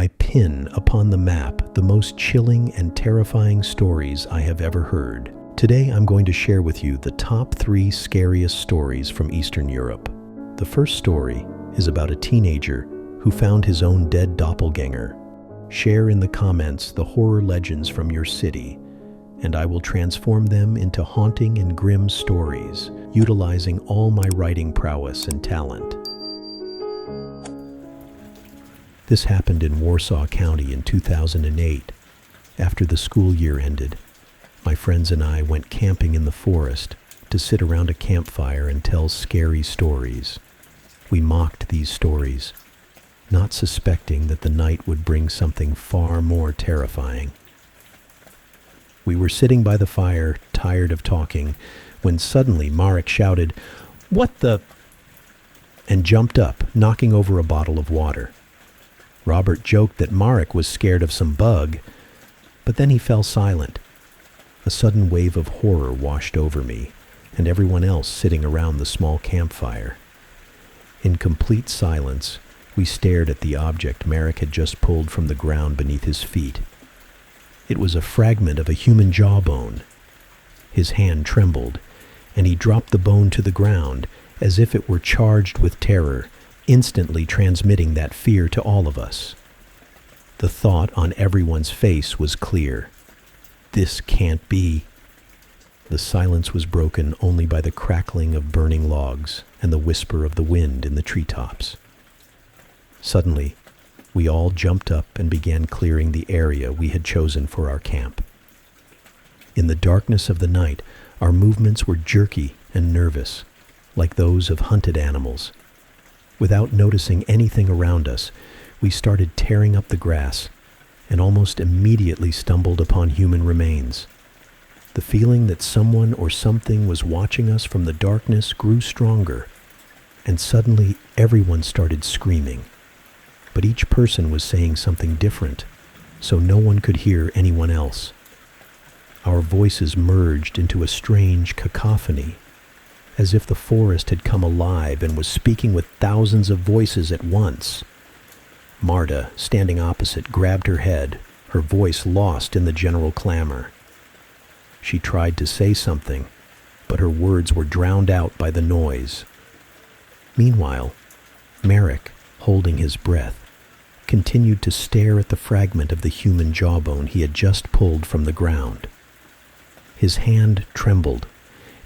I pin upon the map the most chilling and terrifying stories I have ever heard. Today I'm going to share with you the top 3 scariest stories from Eastern Europe. The first story is about a teenager who found his own dead doppelganger. Share in the comments the horror legends from your city, and I will transform them into haunting and grim stories, utilizing all my writing prowess and talent. This happened in Warsaw County in 2008. After the school year ended, my friends and I went camping in the forest to sit around a campfire and tell scary stories. We mocked these stories, not suspecting that the night would bring something far more terrifying. We were sitting by the fire, tired of talking, when suddenly Marek shouted, "What the?" and jumped up, knocking over a bottle of water. Robert joked that Marek was scared of some bug, but then he fell silent. A sudden wave of horror washed over me and everyone else sitting around the small campfire. In complete silence, we stared at the object Marek had just pulled from the ground beneath his feet. It was a fragment of a human jawbone. His hand trembled, and he dropped the bone to the ground as if it were charged with terror, instantly transmitting that fear to all of us. The thought on everyone's face was clear. This can't be. The silence was broken only by the crackling of burning logs and the whisper of the wind in the treetops. Suddenly, we all jumped up and began clearing the area we had chosen for our camp. In the darkness of the night, our movements were jerky and nervous, like those of hunted animals. Without noticing anything around us, we started tearing up the grass and almost immediately stumbled upon human remains. The feeling that someone or something was watching us from the darkness grew stronger, and suddenly everyone started screaming. But each person was saying something different, so no one could hear anyone else. Our voices merged into a strange cacophony, as if the forest had come alive and was speaking with thousands of voices at once. Marta, standing opposite, grabbed her head, her voice lost in the general clamor. She tried to say something, but her words were drowned out by the noise. Meanwhile, Marek, holding his breath, continued to stare at the fragment of the human jawbone he had just pulled from the ground. His hand trembled,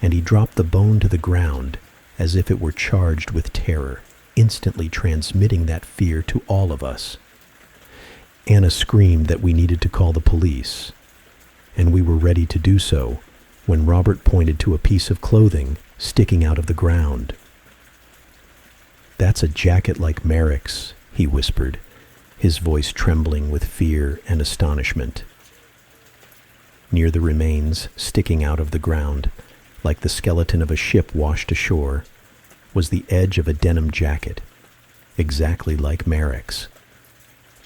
and he dropped the bone to the ground as if it were charged with terror, instantly transmitting that fear to all of us. Anna screamed that we needed to call the police, and we were ready to do so when Robert pointed to a piece of clothing sticking out of the ground. "That's a jacket like Marek's," he whispered, his voice trembling with fear and astonishment. Near the remains, sticking out of the ground, like the skeleton of a ship washed ashore, was the edge of a denim jacket, exactly like Marek's.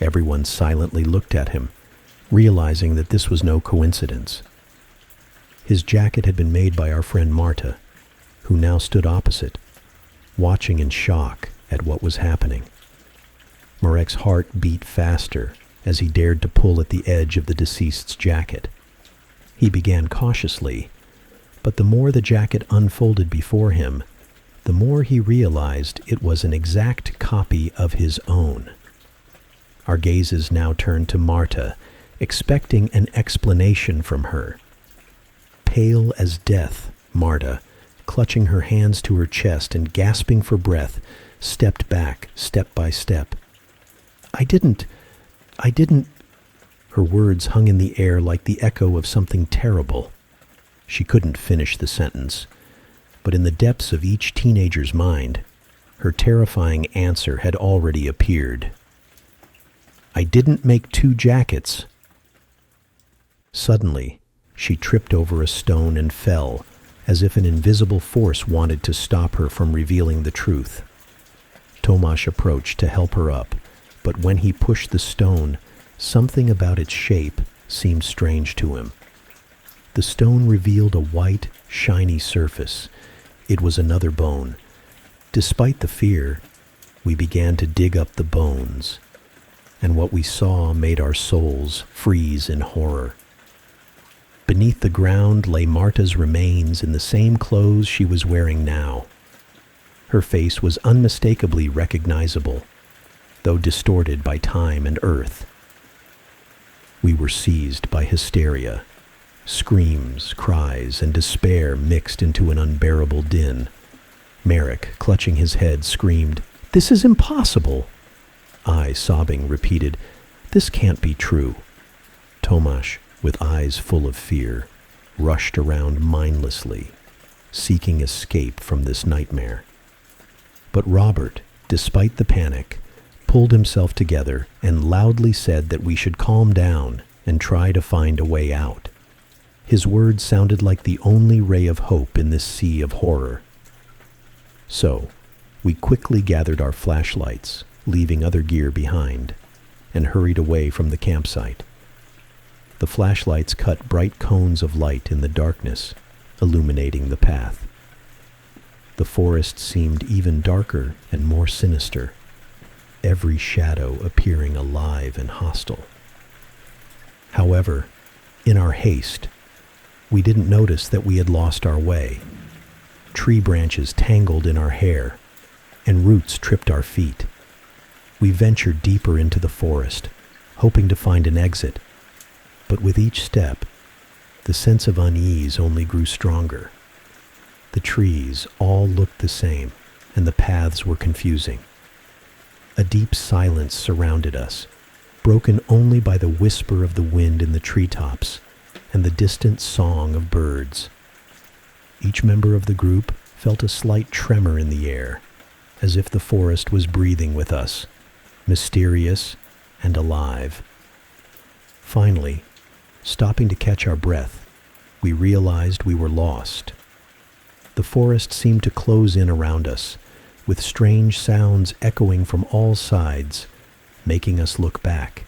Everyone silently looked at him, realizing that this was no coincidence. His jacket had been made by our friend Marta, who now stood opposite, watching in shock at what was happening. Marek's heart beat faster as he dared to pull at the edge of the deceased's jacket. He began cautiously, but the more the jacket unfolded before him, the more he realized it was an exact copy of his own. Our gazes now turned to Marta, expecting an explanation from her. Pale as death, Marta, clutching her hands to her chest and gasping for breath, stepped back, step by step. I didn't. Her words hung in the air like the echo of something terrible. She couldn't finish the sentence, but in the depths of each teenager's mind, her terrifying answer had already appeared. "I didn't make 2 jackets." Suddenly, she tripped over a stone and fell, as if an invisible force wanted to stop her from revealing the truth. Tomasz approached to help her up, but when he pushed the stone, something about its shape seemed strange to him. The stone revealed a white, shiny surface. It was another bone. Despite the fear, we began to dig up the bones, and what we saw made our souls freeze in horror. Beneath the ground lay Marta's remains in the same clothes she was wearing now. Her face was unmistakably recognizable, though distorted by time and earth. We were seized by hysteria. Screams, cries, and despair mixed into an unbearable din. Merrick, clutching his head, screamed, "This is impossible!" I, sobbing, repeated, "This can't be true." Tomasz, with eyes full of fear, rushed around mindlessly, seeking escape from this nightmare. But Robert, despite the panic, pulled himself together and loudly said that we should calm down and try to find a way out. His words sounded like the only ray of hope in this sea of horror. So, we quickly gathered our flashlights, leaving other gear behind, and hurried away from the campsite. The flashlights cut bright cones of light in the darkness, illuminating the path. The forest seemed even darker and more sinister, every shadow appearing alive and hostile. However, in our haste, we didn't notice that we had lost our way. Tree branches tangled in our hair, and roots tripped our feet. We ventured deeper into the forest, hoping to find an exit, but with each step, the sense of unease only grew stronger. The trees all looked the same, and the paths were confusing. A deep silence surrounded us, broken only by the whisper of the wind in the treetops and the distant song of birds. Each member of the group felt a slight tremor in the air, as if the forest was breathing with us, mysterious and alive. Finally, stopping to catch our breath, we realized we were lost. The forest seemed to close in around us, with strange sounds echoing from all sides, making us look back.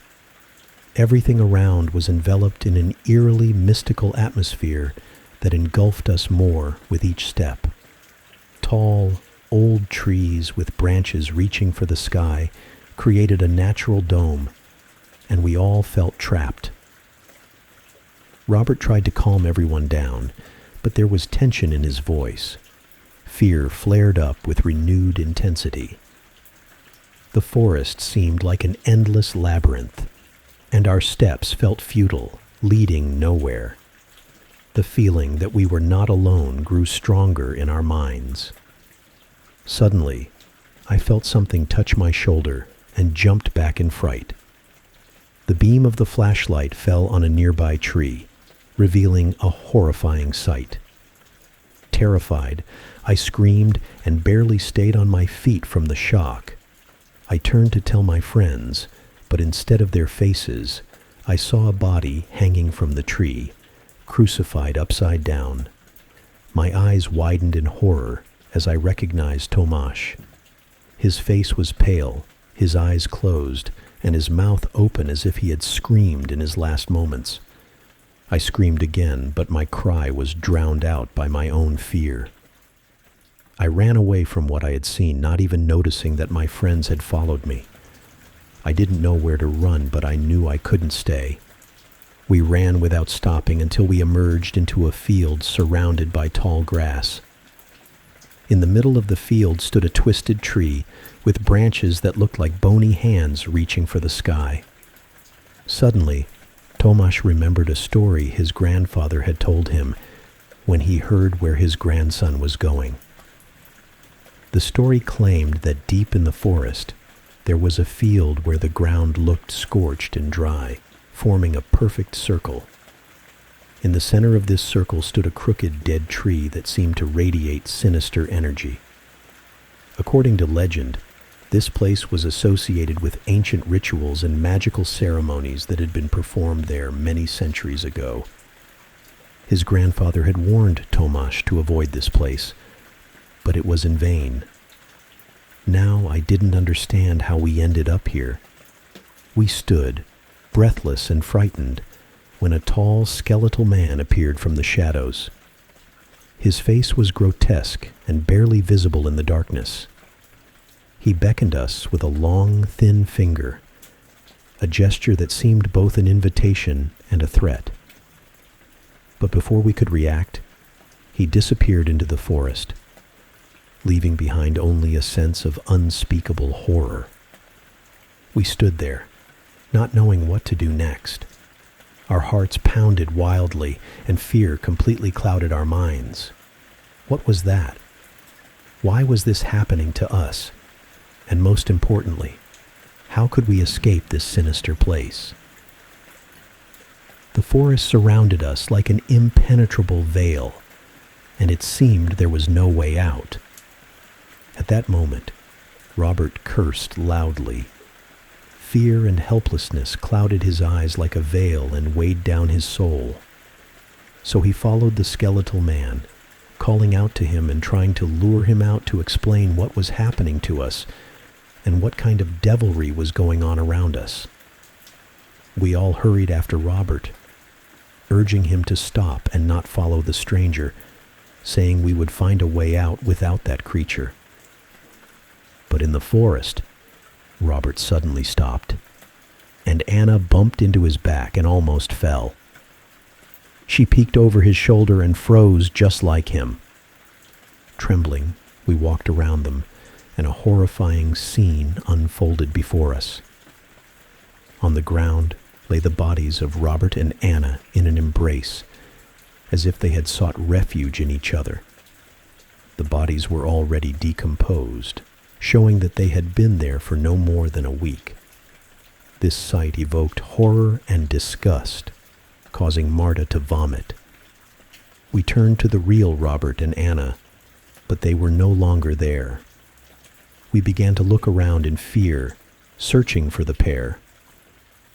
Everything around was enveloped in an eerily mystical atmosphere that engulfed us more with each step. Tall, old trees with branches reaching for the sky created a natural dome, and we all felt trapped. Robert tried to calm everyone down, but there was tension in his voice. Fear flared up with renewed intensity. The forest seemed like an endless labyrinth, and our steps felt futile, leading nowhere. The feeling that we were not alone grew stronger in our minds. Suddenly, I felt something touch my shoulder and jumped back in fright. The beam of the flashlight fell on a nearby tree, revealing a horrifying sight. Terrified, I screamed and barely stayed on my feet from the shock. I turned to tell my friends, but instead of their faces, I saw a body hanging from the tree, crucified upside down. My eyes widened in horror as I recognized Tomasz. His face was pale, his eyes closed, and his mouth open as if he had screamed in his last moments. I screamed again, but my cry was drowned out by my own fear. I ran away from what I had seen, not even noticing that my friends had followed me. I didn't know where to run, but I knew I couldn't stay. We ran without stopping until we emerged into a field surrounded by tall grass. In the middle of the field stood a twisted tree with branches that looked like bony hands reaching for the sky. Suddenly, Tomasz remembered a story his grandfather had told him when he heard where his grandson was going. The story claimed that deep in the forest, there was a field where the ground looked scorched and dry, forming a perfect circle. In the center of this circle stood a crooked dead tree that seemed to radiate sinister energy. According to legend, this place was associated with ancient rituals and magical ceremonies that had been performed there many centuries ago. His grandfather had warned Tomasz to avoid this place, but it was in vain. Now I didn't understand how we ended up here. We stood, breathless and frightened, when a tall, skeletal man appeared from the shadows. His face was grotesque and barely visible in the darkness. He beckoned us with a long, thin finger. a gesture that seemed both an invitation and a threat. But before we could react, he disappeared into the forest, leaving behind only a sense of unspeakable horror. We stood there, not knowing what to do next. Our hearts pounded wildly, and fear completely clouded our minds. What was that? Why was this happening to us? And most importantly, how could we escape this sinister place? The forest surrounded us like an impenetrable veil, and it seemed there was no way out. At that moment, Robert cursed loudly. Fear and helplessness clouded his eyes like a veil and weighed down his soul. So he followed the skeletal man, calling out to him and trying to lure him out to explain what was happening to us and what kind of devilry was going on around us. We all hurried after Robert, urging him to stop and not follow the stranger, saying we would find a way out without that creature. But in the forest, Robert suddenly stopped, and Anna bumped into his back and almost fell. She peeked over his shoulder and froze just like him. Trembling, we walked around them, and a horrifying scene unfolded before us. On the ground lay the bodies of Robert and Anna in an embrace, as if they had sought refuge in each other. The bodies were already decomposed, showing that they had been there for no more than a week. This sight evoked horror and disgust, causing Marta to vomit. We turned to the real Robert and Anna, but they were no longer there. We began to look around in fear, searching for the pair.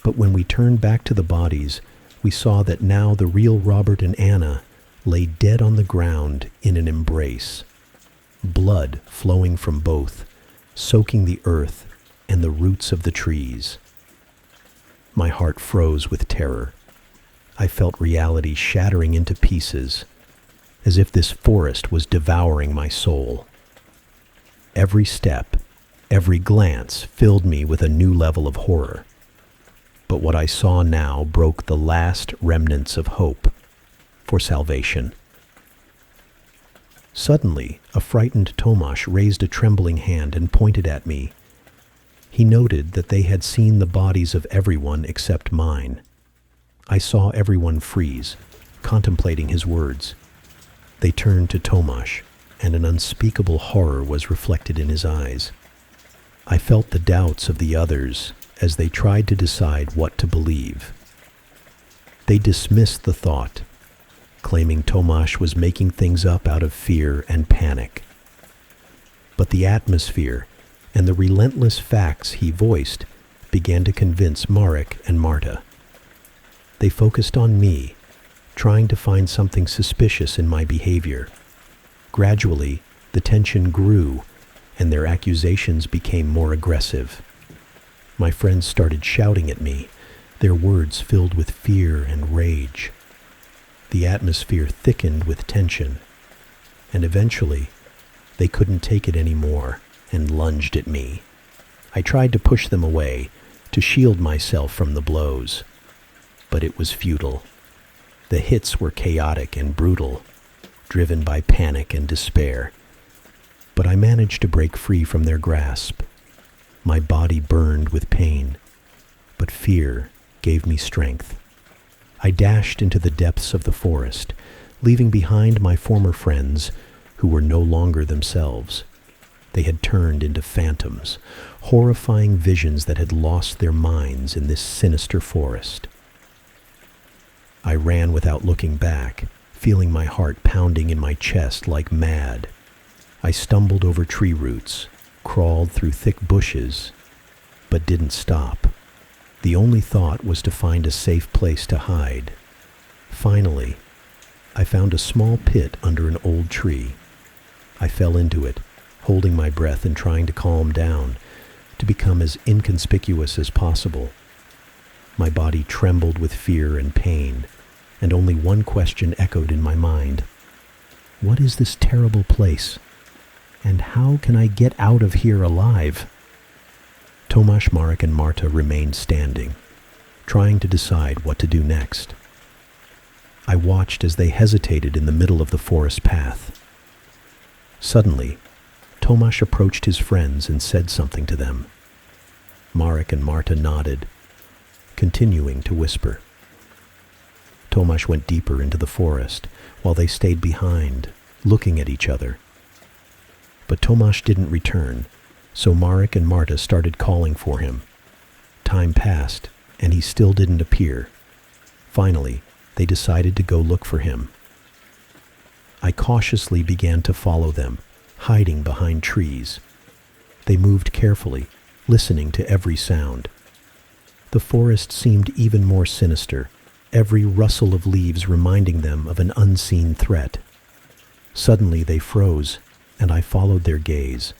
But when we turned back to the bodies, we saw that now the real Robert and Anna lay dead on the ground in an embrace, blood flowing from both, soaking the earth and the roots of the trees. My heart froze with terror. I felt reality shattering into pieces, as if this forest was devouring my soul. Every step, every glance filled me with a new level of horror. But what I saw now broke the last remnants of hope for salvation. Suddenly, a frightened Tomasz raised a trembling hand and pointed at me. He noted that they had seen the bodies of everyone except mine. I saw everyone freeze, contemplating his words. They turned to Tomasz, and an unspeakable horror was reflected in his eyes. I felt the doubts of the others as they tried to decide what to believe. They dismissed the thought, claiming Tomasz was making things up out of fear and panic. But the atmosphere and the relentless facts he voiced began to convince Marek and Marta. They focused on me, trying to find something suspicious in my behavior. Gradually, the tension grew, and their accusations became more aggressive. My friends started shouting at me, their words filled with fear and rage. The atmosphere thickened with tension, and eventually, they couldn't take it anymore and lunged at me. I tried to push them away, to shield myself from the blows, but it was futile. The hits were chaotic and brutal, driven by panic and despair. But I managed to break free from their grasp. My body burned with pain, but fear gave me strength. I dashed into the depths of the forest, leaving behind my former friends who were no longer themselves. They had turned into phantoms, horrifying visions that had lost their minds in this sinister forest. I ran without looking back, feeling my heart pounding in my chest like mad. I stumbled over tree roots, crawled through thick bushes, but didn't stop. The only thought was to find a safe place to hide. Finally, I found a small pit under an old tree. I fell into it, holding my breath and trying to calm down, to become as inconspicuous as possible. My body trembled with fear and pain, and only one question echoed in my mind. What is this terrible place? And how can I get out of here alive? Tomasz, Marek, and Marta remained standing, trying to decide what to do next. I watched as they hesitated in the middle of the forest path. Suddenly, Tomasz approached his friends and said something to them. Marek and Marta nodded, continuing to whisper. Tomasz went deeper into the forest, while they stayed behind, looking at each other. But Tomasz didn't return, so Marek and Marta started calling for him. Time passed, and he still didn't appear. Finally, they decided to go look for him. I cautiously began to follow them, hiding behind trees. They moved carefully, listening to every sound. The forest seemed even more sinister, every rustle of leaves reminding them of an unseen threat. Suddenly they froze, and I followed their gaze.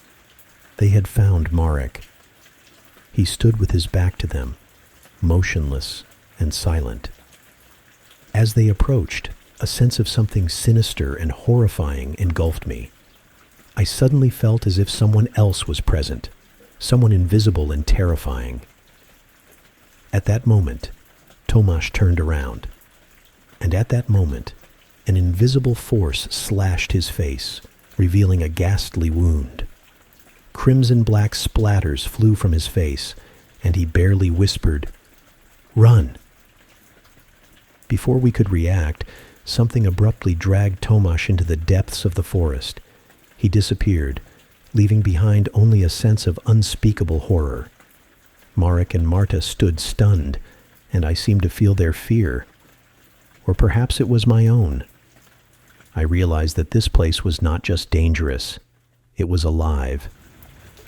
They had found Marek. He stood with his back to them, motionless and silent. As they approached, a sense of something sinister and horrifying engulfed me. I suddenly felt as if someone else was present, someone invisible and terrifying. At that moment, Tomasz turned around, and at that moment, an invisible force slashed his face, revealing a ghastly wound. Crimson-black splatters flew from his face, and he barely whispered, "Run!" Before we could react, something abruptly dragged Tomasz into the depths of the forest. He disappeared, leaving behind only a sense of unspeakable horror. Marek and Marta stood stunned, and I seemed to feel their fear. Or perhaps it was my own. I realized that this place was not just dangerous, it was alive,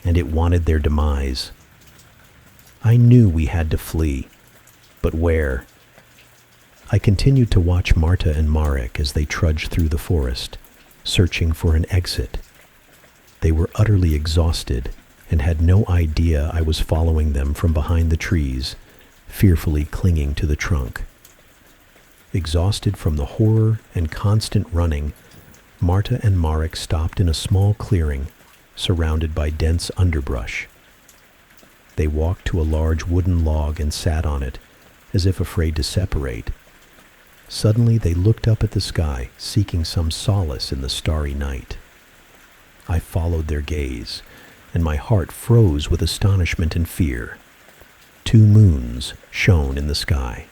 and it wanted their demise. I knew we had to flee, but where? I continued to watch Marta and Marek as they trudged through the forest, searching for an exit. They were utterly exhausted and had no idea I was following them from behind the trees, fearfully clinging to the trunk. Exhausted from the horror and constant running, Marta and Marek stopped in a small clearing, surrounded by dense underbrush. They walked to a large wooden log and sat on it, as if afraid to separate. Suddenly they looked up at the sky, seeking some solace in the starry night. I followed their gaze, and my heart froze with astonishment and fear. 2 moons shone in the sky.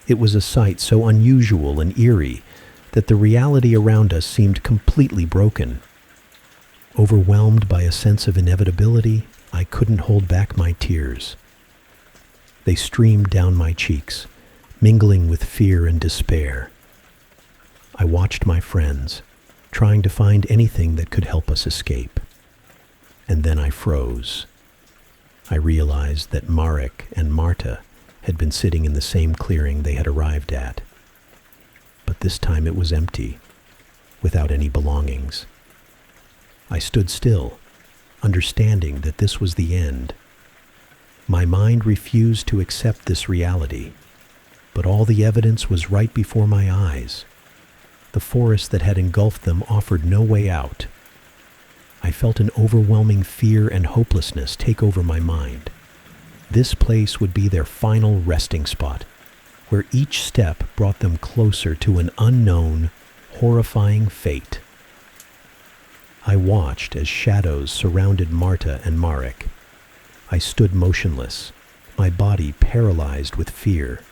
It was a sight so unusual and eerie that the reality around us seemed completely broken. Overwhelmed by a sense of inevitability, I couldn't hold back my tears. They streamed down my cheeks, mingling with fear and despair. I watched my friends, trying to find anything that could help us escape. And then I froze. I realized that Marek and Marta had been sitting in the same clearing they had arrived at. But this time it was empty, without any belongings. I stood still, understanding that this was the end. My mind refused to accept this reality, but all the evidence was right before my eyes. The forest that had engulfed them offered no way out. I felt an overwhelming fear and hopelessness take over my mind. This place would be their final resting spot, where each step brought them closer to an unknown, horrifying fate. I watched as shadows surrounded Marta and Marek. I stood motionless, my body paralyzed with fear.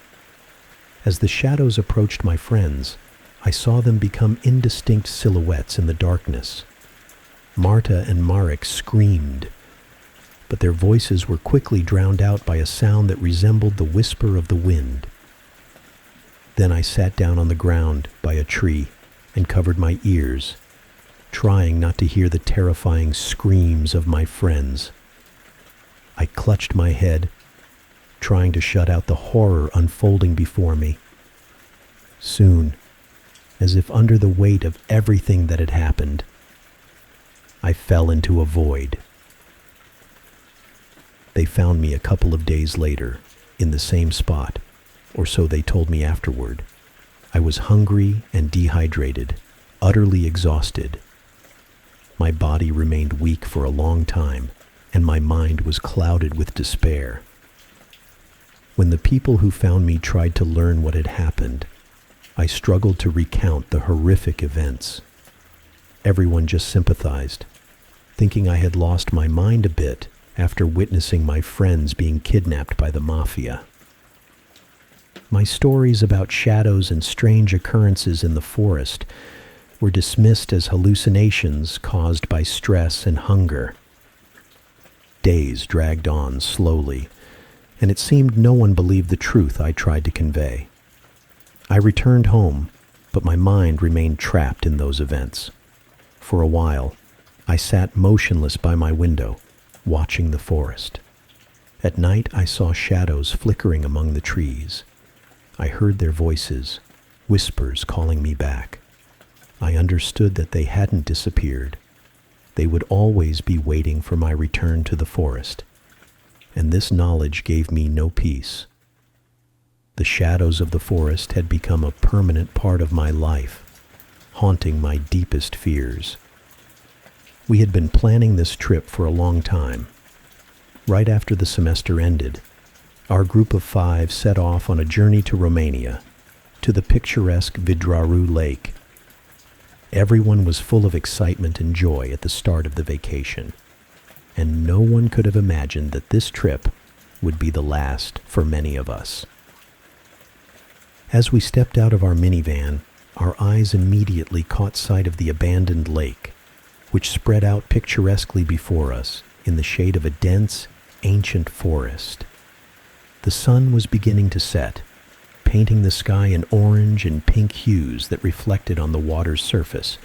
As the shadows approached my friends, I saw them become indistinct silhouettes in the darkness. Marta and Marek screamed, but their voices were quickly drowned out by a sound that resembled the whisper of the wind. Then I sat down on the ground by a tree and covered my ears, trying not to hear the terrifying screams of my friends. I clutched my head, trying to shut out the horror unfolding before me. Soon, as if under the weight of everything that had happened, I fell into a void. They found me a couple of days later, in the same spot, or so they told me afterward. I was hungry and dehydrated, utterly exhausted. My body remained weak for a long time, and my mind was clouded with despair. When the people who found me tried to learn what had happened, I struggled to recount the horrific events. Everyone just sympathized, thinking I had lost my mind a bit after witnessing my friends being kidnapped by the mafia. My stories about shadows and strange occurrences in the forest were dismissed as hallucinations caused by stress and hunger. Days dragged on slowly, and it seemed no one believed the truth I tried to convey. I returned home, but my mind remained trapped in those events. For a while, I sat motionless by my window, watching the forest. At night, I saw shadows flickering among the trees. I heard their voices, whispers calling me back. I understood that they hadn't disappeared. They would always be waiting for my return to the forest, and this knowledge gave me no peace. The shadows of the forest had become a permanent part of my life, haunting my deepest fears. We had been planning this trip for a long time. Right after the semester ended, our group of 5 set off on a journey to Romania, to the picturesque Vidraru Lake. Everyone was full of excitement and joy at the start of the vacation, and no one could have imagined that this trip would be the last for many of us. As we stepped out of our minivan, our eyes immediately caught sight of the abandoned lake, which spread out picturesquely before us in the shade of a dense, ancient forest. The sun was beginning to set, painting the sky in orange and pink hues that reflected on the water's surface,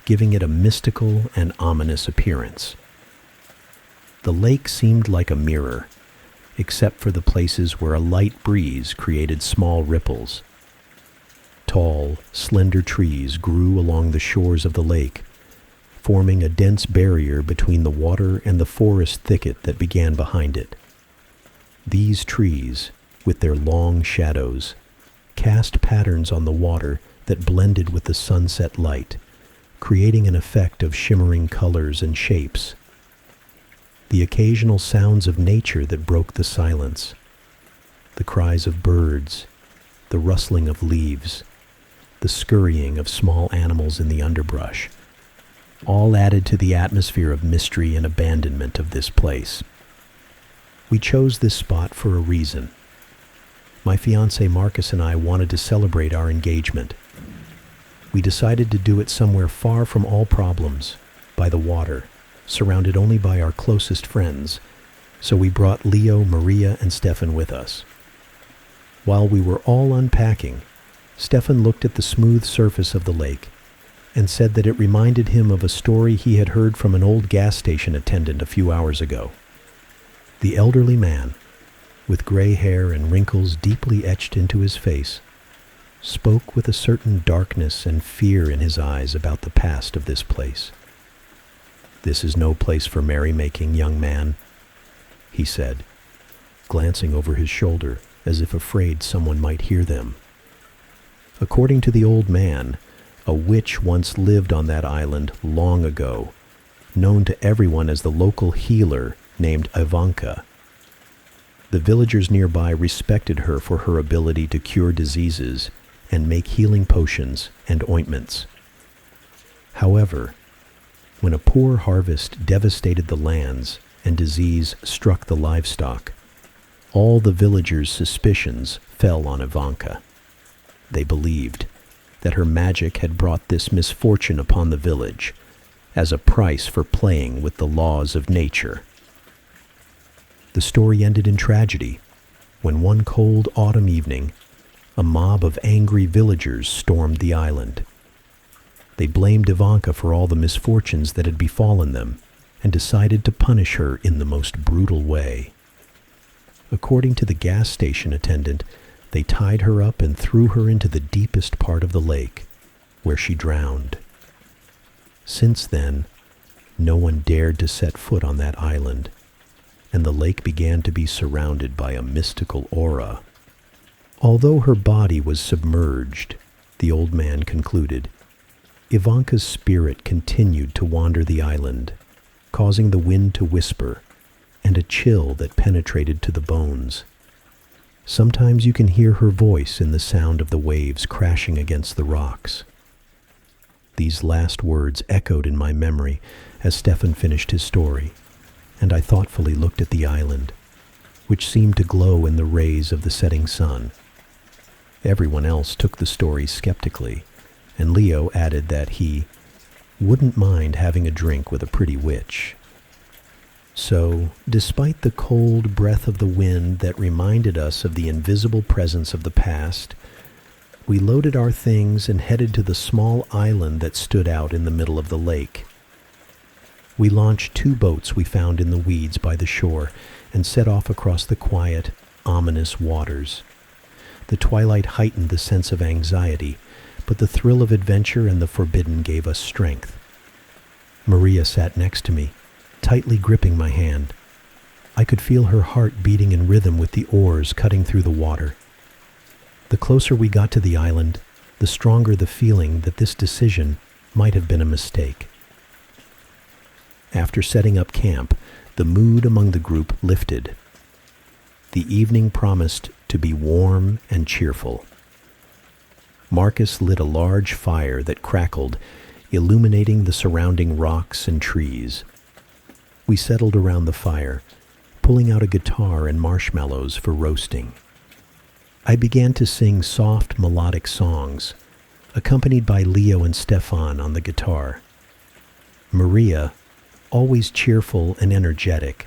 giving it a mystical and ominous appearance. The lake seemed like a mirror, except for the places where a light breeze created small ripples. Tall, slender trees grew along the shores of the lake, forming a dense barrier between the water and the forest thicket that began behind it. These trees, with their long shadows, cast patterns on the water that blended with the sunset light, creating an effect of shimmering colors and shapes. The occasional sounds of nature that broke the silence, the cries of birds, the rustling of leaves, the scurrying of small animals in the underbrush, all added to the atmosphere of mystery and abandonment of this place. We chose this spot for a reason. My fiancé Marcus and I wanted to celebrate our engagement. We decided to do it somewhere far from all problems, by the water, surrounded only by our closest friends, so we brought Leo, Maria, and Stefan with us. While we were all unpacking, Stefan looked at the smooth surface of the lake and said that it reminded him of a story he had heard from an old gas station attendant a few hours ago. The elderly man, with gray hair and wrinkles deeply etched into his face, spoke with a certain darkness and fear in his eyes about the past of this place. "This is no place for merrymaking, young man," he said, glancing over his shoulder as if afraid someone might hear them. According to the old man, a witch once lived on that island long ago, known to everyone as the local healer named Ivanka. The villagers nearby respected her for her ability to cure diseases and make healing potions and ointments. However, when a poor harvest devastated the lands and disease struck the livestock, all the villagers' suspicions fell on Ivanka. They believed that her magic had brought this misfortune upon the village as a price for playing with the laws of nature. The story ended in tragedy when one cold autumn evening, a mob of angry villagers stormed the island. They blamed Ivanka for all the misfortunes that had befallen them and decided to punish her in the most brutal way. According to the gas station attendant, they tied her up and threw her into the deepest part of the lake, where she drowned. Since then, no one dared to set foot on that island, and the lake began to be surrounded by a mystical aura. Although her body was submerged, the old man concluded, Ivanka's spirit continued to wander the island, causing the wind to whisper and a chill that penetrated to the bones. Sometimes you can hear her voice in the sound of the waves crashing against the rocks. These last words echoed in my memory as Stefan finished his story, and I thoughtfully looked at the island, which seemed to glow in the rays of the setting sun. Everyone else took the story skeptically, and Leo added that he wouldn't mind having a drink with a pretty witch. So, despite the cold breath of the wind that reminded us of the invisible presence of the past, we loaded our things and headed to the small island that stood out in the middle of the lake. We launched 2 boats we found in the weeds by the shore and set off across the quiet, ominous waters. The twilight heightened the sense of anxiety, but the thrill of adventure and the forbidden gave us strength. Maria sat next to me, tightly gripping my hand. I could feel her heart beating in rhythm with the oars cutting through the water. The closer we got to the island, the stronger the feeling that this decision might have been a mistake. After setting up camp, the mood among the group lifted. The evening promised to be warm and cheerful. Marcus lit a large fire that crackled, illuminating the surrounding rocks and trees. We settled around the fire, pulling out a guitar and marshmallows for roasting. I began to sing soft melodic songs, accompanied by Leo and Stefan on the guitar. Maria, always cheerful and energetic,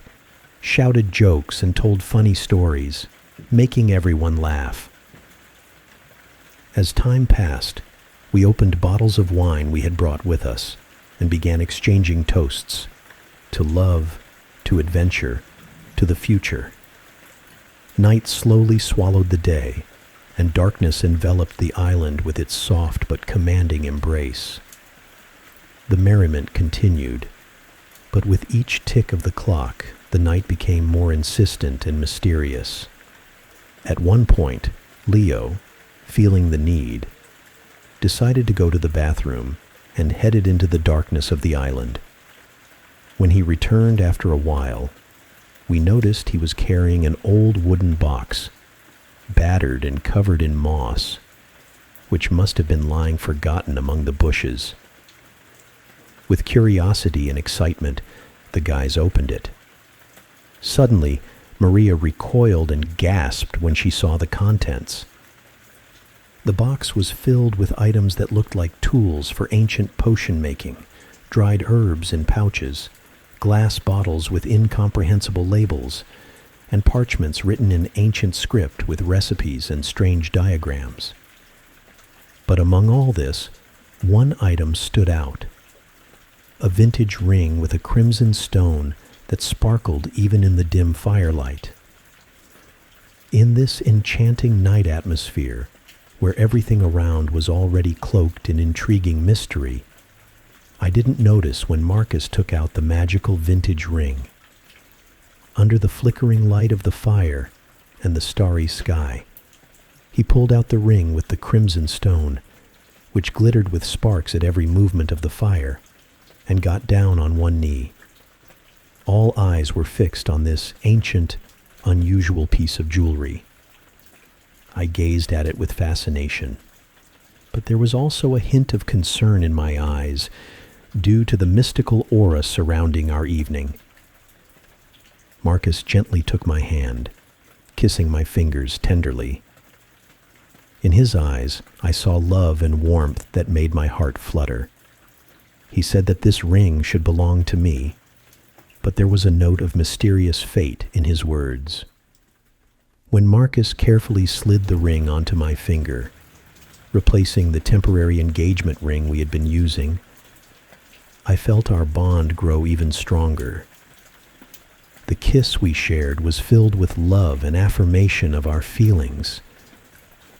shouted jokes and told funny stories, making everyone laugh. As time passed, we opened bottles of wine we had brought with us and began exchanging toasts to love, to adventure, to the future. Night slowly swallowed the day, and darkness enveloped the island with its soft but commanding embrace. The merriment continued, but with each tick of the clock, the night became more insistent and mysterious. At one point, Leo, feeling the need, decided to go to the bathroom and headed into the darkness of the island. When he returned after a while, we noticed he was carrying an old wooden box, battered and covered in moss, which must have been lying forgotten among the bushes. With curiosity and excitement, the guys opened it. Suddenly, Maria recoiled and gasped when she saw the contents. The box was filled with items that looked like tools for ancient potion making, dried herbs in pouches, glass bottles with incomprehensible labels, and parchments written in ancient script with recipes and strange diagrams. But among all this, one item stood out: a vintage ring with a crimson stone that sparkled even in the dim firelight. In this enchanting night atmosphere, where everything around was already cloaked in intriguing mystery, I didn't notice when Marcus took out the magical vintage ring. Under the flickering light of the fire and the starry sky, he pulled out the ring with the crimson stone, which glittered with sparks at every movement of the fire, and got down on one knee. All eyes were fixed on this ancient, unusual piece of jewelry. I gazed at it with fascination, but there was also a hint of concern in my eyes, due to the mystical aura surrounding our evening. Marcus gently took my hand, kissing my fingers tenderly. In his eyes, I saw love and warmth that made my heart flutter. He said that this ring should belong to me, but there was a note of mysterious fate in his words. When Marcus carefully slid the ring onto my finger, replacing the temporary engagement ring we had been using, I felt our bond grow even stronger. The kiss we shared was filled with love and affirmation of our feelings.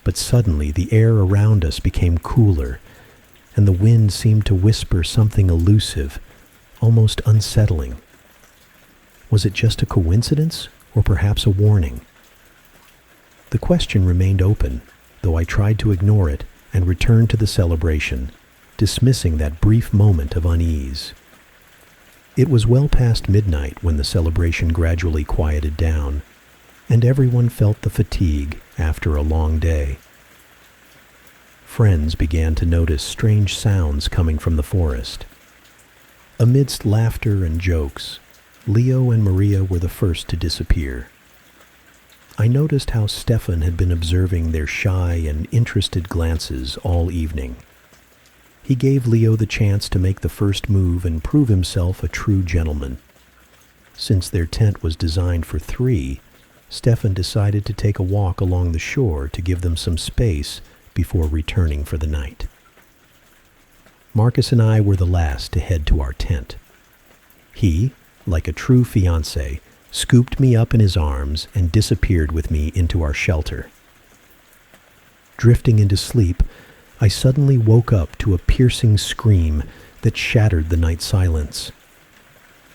But suddenly the air around us became cooler, and the wind seemed to whisper something elusive, almost unsettling. Was it just a coincidence, or perhaps a warning? The question remained open, though I tried to ignore it and return to the celebration, dismissing that brief moment of unease. It was well past midnight when the celebration gradually quieted down, and everyone felt the fatigue after a long day. Friends began to notice strange sounds coming from the forest. Amidst laughter and jokes, Leo and Maria were the first to disappear. I noticed how Stefan had been observing their shy and interested glances all evening. He gave Leo the chance to make the first move and prove himself a true gentleman. Since their tent was designed for 3, Stefan decided to take a walk along the shore to give them some space before returning for the night. Marcus and I were the last to head to our tent. He, like a true fiancé, scooped me up in his arms and disappeared with me into our shelter. Drifting into sleep, I suddenly woke up to a piercing scream that shattered the night silence.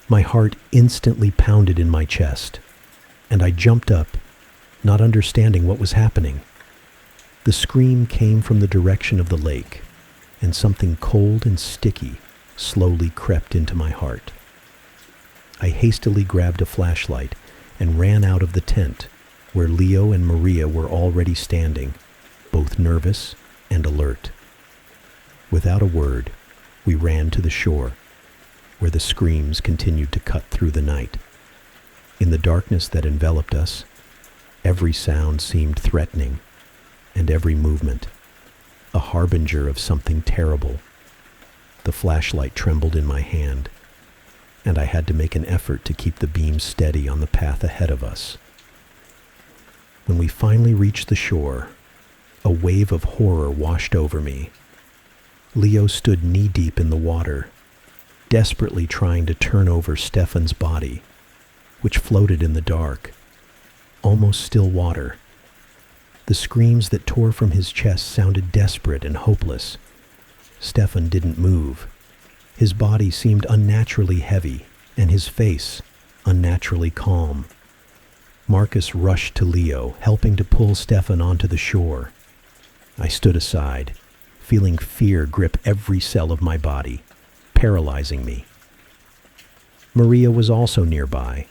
My heart instantly pounded in my chest, and I jumped up, not understanding what was happening. The scream came from the direction of the lake, and something cold and sticky slowly crept into my heart. I hastily grabbed a flashlight and ran out of the tent, where Leo and Maria were already standing, both nervous and alert. Without a word, we ran to the shore, where the screams continued to cut through the night. In the darkness that enveloped us, every sound seemed threatening, and every movement a harbinger of something terrible. The flashlight trembled in my hand, and I had to make an effort to keep the beam steady on the path ahead of us. When we finally reached the shore, a wave of horror washed over me. Leo stood knee-deep in the water, desperately trying to turn over Stefan's body, which floated in the dark, almost still water. The screams that tore from his chest sounded desperate and hopeless. Stefan didn't move. His body seemed unnaturally heavy, and his face unnaturally calm. Marcus rushed to Leo, helping to pull Stefan onto the shore. I stood aside, feeling fear grip every cell of my body, paralyzing me. Maria was also nearby,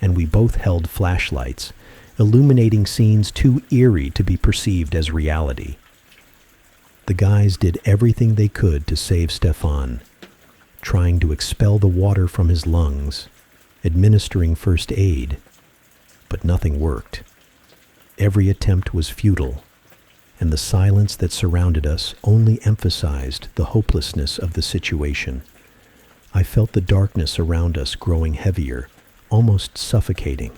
and we both held flashlights, illuminating scenes too eerie to be perceived as reality. The guys did everything they could to save Stefan, trying to expel the water from his lungs, administering first aid, but nothing worked. Every attempt was futile, and the silence that surrounded us only emphasized the hopelessness of the situation. I felt the darkness around us growing heavier, almost suffocating.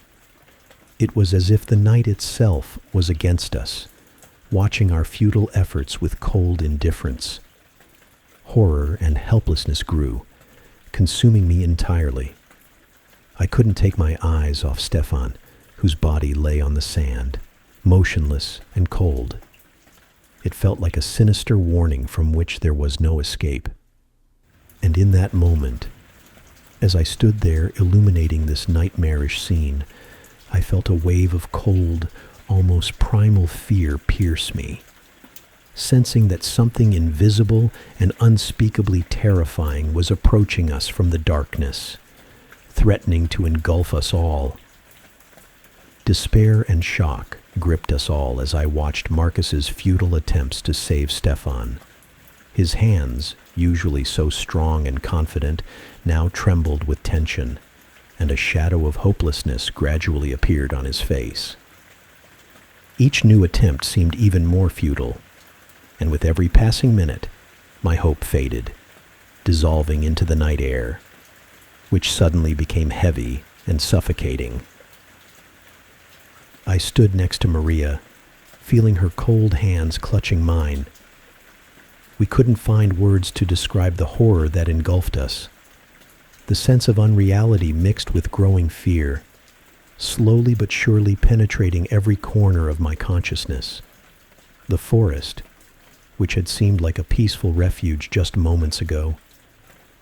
It was as if the night itself was against us, watching our futile efforts with cold indifference. Horror and helplessness grew, consuming me entirely. I couldn't take my eyes off Stefan, whose body lay on the sand, motionless and cold. It felt like a sinister warning from which there was no escape. And in that moment, as I stood there illuminating this nightmarish scene, I felt a wave of cold, almost primal fear pierce me. Sensing that something invisible and unspeakably terrifying was approaching us from the darkness, threatening to engulf us all. Despair and shock gripped us all as I watched Marcus's futile attempts to save Stefan. His hands, usually so strong and confident, now trembled with tension, and a shadow of hopelessness gradually appeared on his face. Each new attempt seemed even more futile, and with every passing minute, my hope faded, dissolving into the night air, which suddenly became heavy and suffocating. I stood next to Maria, feeling her cold hands clutching mine. We couldn't find words to describe the horror that engulfed us. The sense of unreality mixed with growing fear, slowly but surely penetrating every corner of my consciousness. The forest, which had seemed like a peaceful refuge just moments ago,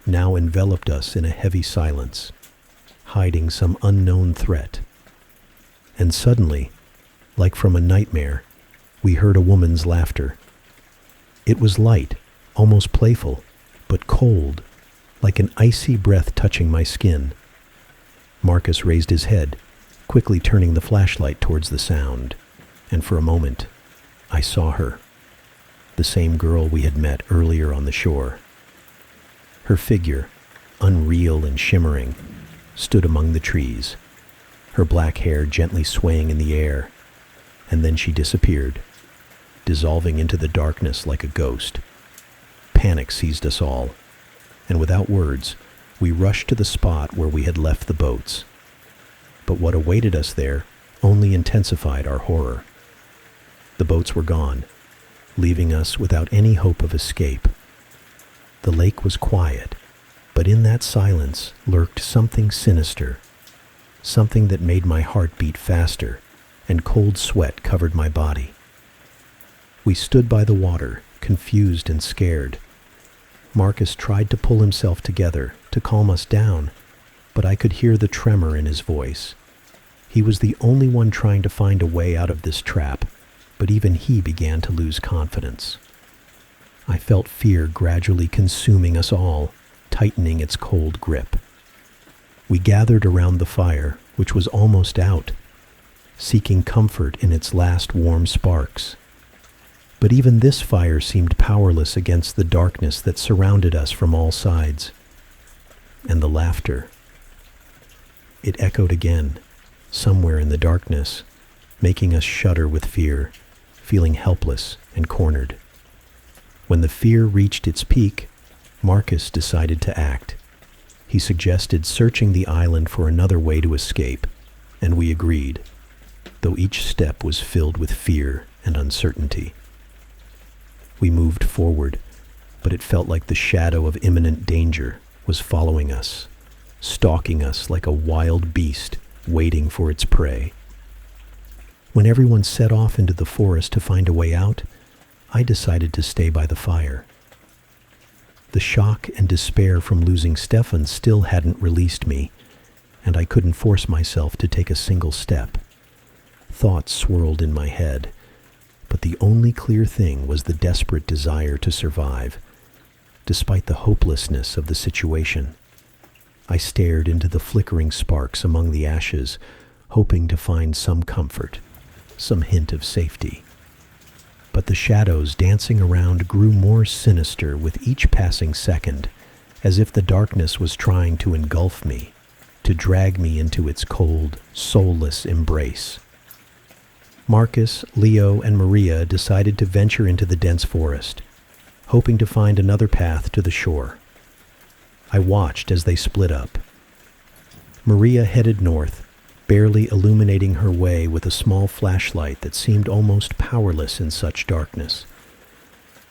now enveloped us in a heavy silence, hiding some unknown threat. And suddenly, like from a nightmare, we heard a woman's laughter. It was light, almost playful, but cold, like an icy breath touching my skin. Marcus raised his head, quickly turning the flashlight towards the sound, and for a moment, I saw her, the same girl we had met earlier on the shore. Her figure, unreal and shimmering, stood among the trees, her black hair gently swaying in the air, and then she disappeared, dissolving into the darkness like a ghost. Panic seized us all, and without words, we rushed to the spot where we had left the boats. But what awaited us there only intensified our horror. The boats were gone, leaving us without any hope of escape. The lake was quiet, but in that silence lurked something sinister, something that made my heart beat faster, and cold sweat covered my body. We stood by the water, confused and scared. Marcus tried to pull himself together to calm us down, but I could hear the tremor in his voice. He was the only one trying to find a way out of this trap, but even he began to lose confidence. I felt fear gradually consuming us all, tightening its cold grip. We gathered around the fire, which was almost out, seeking comfort in its last warm sparks. But even this fire seemed powerless against the darkness that surrounded us from all sides. And the laughter. It echoed again, somewhere in the darkness, making us shudder with fear, feeling helpless and cornered. When the fear reached its peak, Marcus decided to act. He suggested searching the island for another way to escape, and we agreed, though each step was filled with fear and uncertainty. We moved forward, but it felt like the shadow of imminent danger was following us, stalking us like a wild beast waiting for its prey. When everyone set off into the forest to find a way out, I decided to stay by the fire. The shock and despair from losing Stefan still hadn't released me, and I couldn't force myself to take a single step. Thoughts swirled in my head, but the only clear thing was the desperate desire to survive, despite the hopelessness of the situation. I stared into the flickering sparks among the ashes, hoping to find some comfort, some hint of safety. But the shadows dancing around grew more sinister with each passing second, as if the darkness was trying to engulf me, to drag me into its cold, soulless embrace. Marcus, Leo, and Maria decided to venture into the dense forest, hoping to find another path to the shore. I watched as they split up. Maria headed north, barely illuminating her way with a small flashlight that seemed almost powerless in such darkness.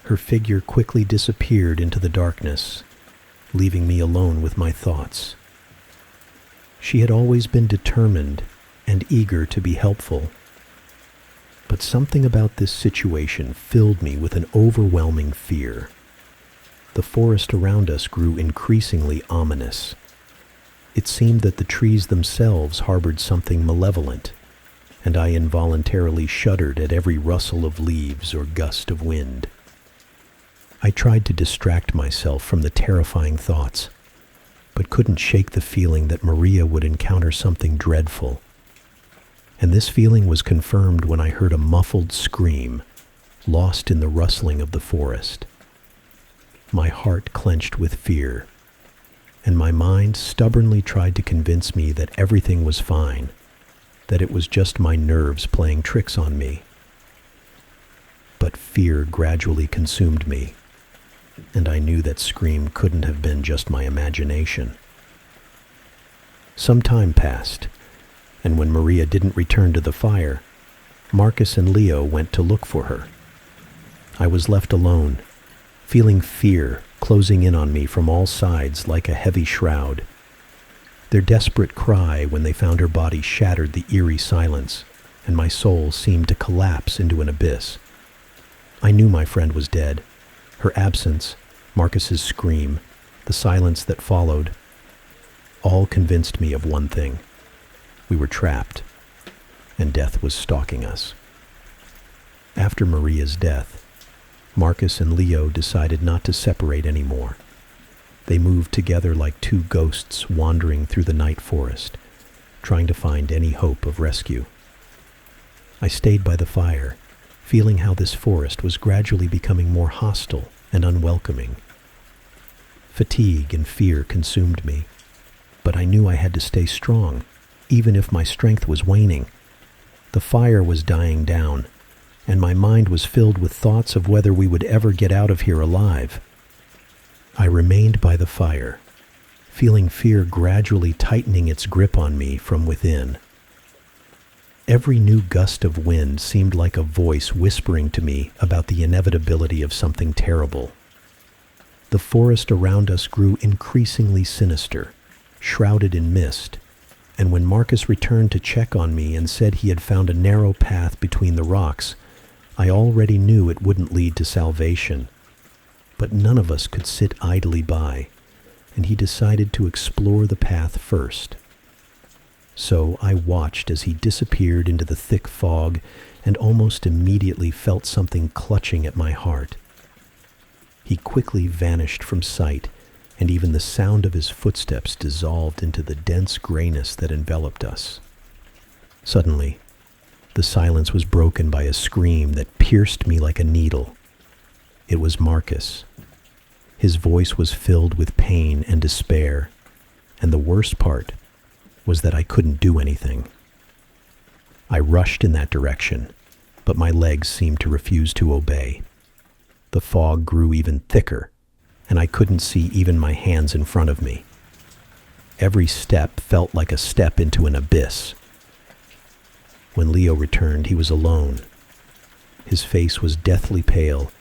Her figure quickly disappeared into the darkness, leaving me alone with my thoughts. She had always been determined and eager to be helpful, but something about this situation filled me with an overwhelming fear. The forest around us grew increasingly ominous. It seemed that the trees themselves harbored something malevolent, and I involuntarily shuddered at every rustle of leaves or gust of wind. I tried to distract myself from the terrifying thoughts, but couldn't shake the feeling that Maria would encounter something dreadful. And this feeling was confirmed when I heard a muffled scream, lost in the rustling of the forest. My heart clenched with fear, and my mind stubbornly tried to convince me that everything was fine, that it was just my nerves playing tricks on me. But fear gradually consumed me, and I knew that scream couldn't have been just my imagination. Some time passed, and when Maria didn't return to the fire, Marcus and Leo went to look for her. I was left alone, feeling fear closing in on me from all sides like a heavy shroud. Their desperate cry when they found her body shattered the eerie silence, and my soul seemed to collapse into an abyss. I knew my friend was dead. Her absence, Marcus's scream, the silence that followed, all convinced me of one thing. We were trapped, and death was stalking us. After Maria's death, Marcus and Leo decided not to separate anymore. They moved together like two ghosts wandering through the night forest, trying to find any hope of rescue. I stayed by the fire, feeling how this forest was gradually becoming more hostile and unwelcoming. Fatigue and fear consumed me, but I knew I had to stay strong, even if my strength was waning. The fire was dying down, and my mind was filled with thoughts of whether we would ever get out of here alive. I remained by the fire, feeling fear gradually tightening its grip on me from within. Every new gust of wind seemed like a voice whispering to me about the inevitability of something terrible. The forest around us grew increasingly sinister, shrouded in mist, and when Marcus returned to check on me and said he had found a narrow path between the rocks, I already knew it wouldn't lead to salvation. But none of us could sit idly by, and he decided to explore the path first. So I watched as he disappeared into the thick fog and almost immediately felt something clutching at my heart. He quickly vanished from sight, and even the sound of his footsteps dissolved into the dense grayness that enveloped us. Suddenly, the silence was broken by a scream that pierced me like a needle. It was Marcus. His voice was filled with pain and despair, and the worst part was that I couldn't do anything. I rushed in that direction, but my legs seemed to refuse to obey. The fog grew even thicker, and I couldn't see even my hands in front of me. Every step felt like a step into an abyss. When Leo returned, he was alone. His face was deathly pale,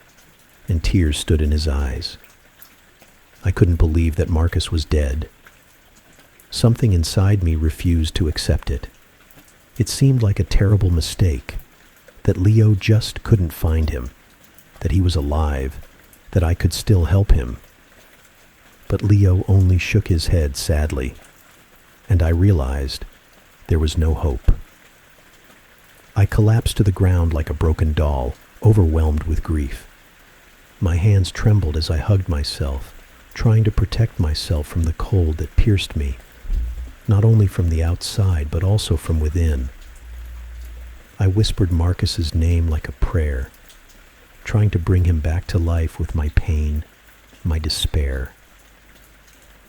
and tears stood in his eyes. I couldn't believe that Marcus was dead. Something inside me refused to accept it. It seemed like a terrible mistake, that Leo just couldn't find him, that he was alive, that I could still help him. But Leo only shook his head sadly, and I realized there was no hope. I collapsed to the ground like a broken doll, overwhelmed with grief. My hands trembled as I hugged myself, trying to protect myself from the cold that pierced me, not only from the outside but also from within. I whispered Marcus's name like a prayer, trying to bring him back to life with my pain, my despair.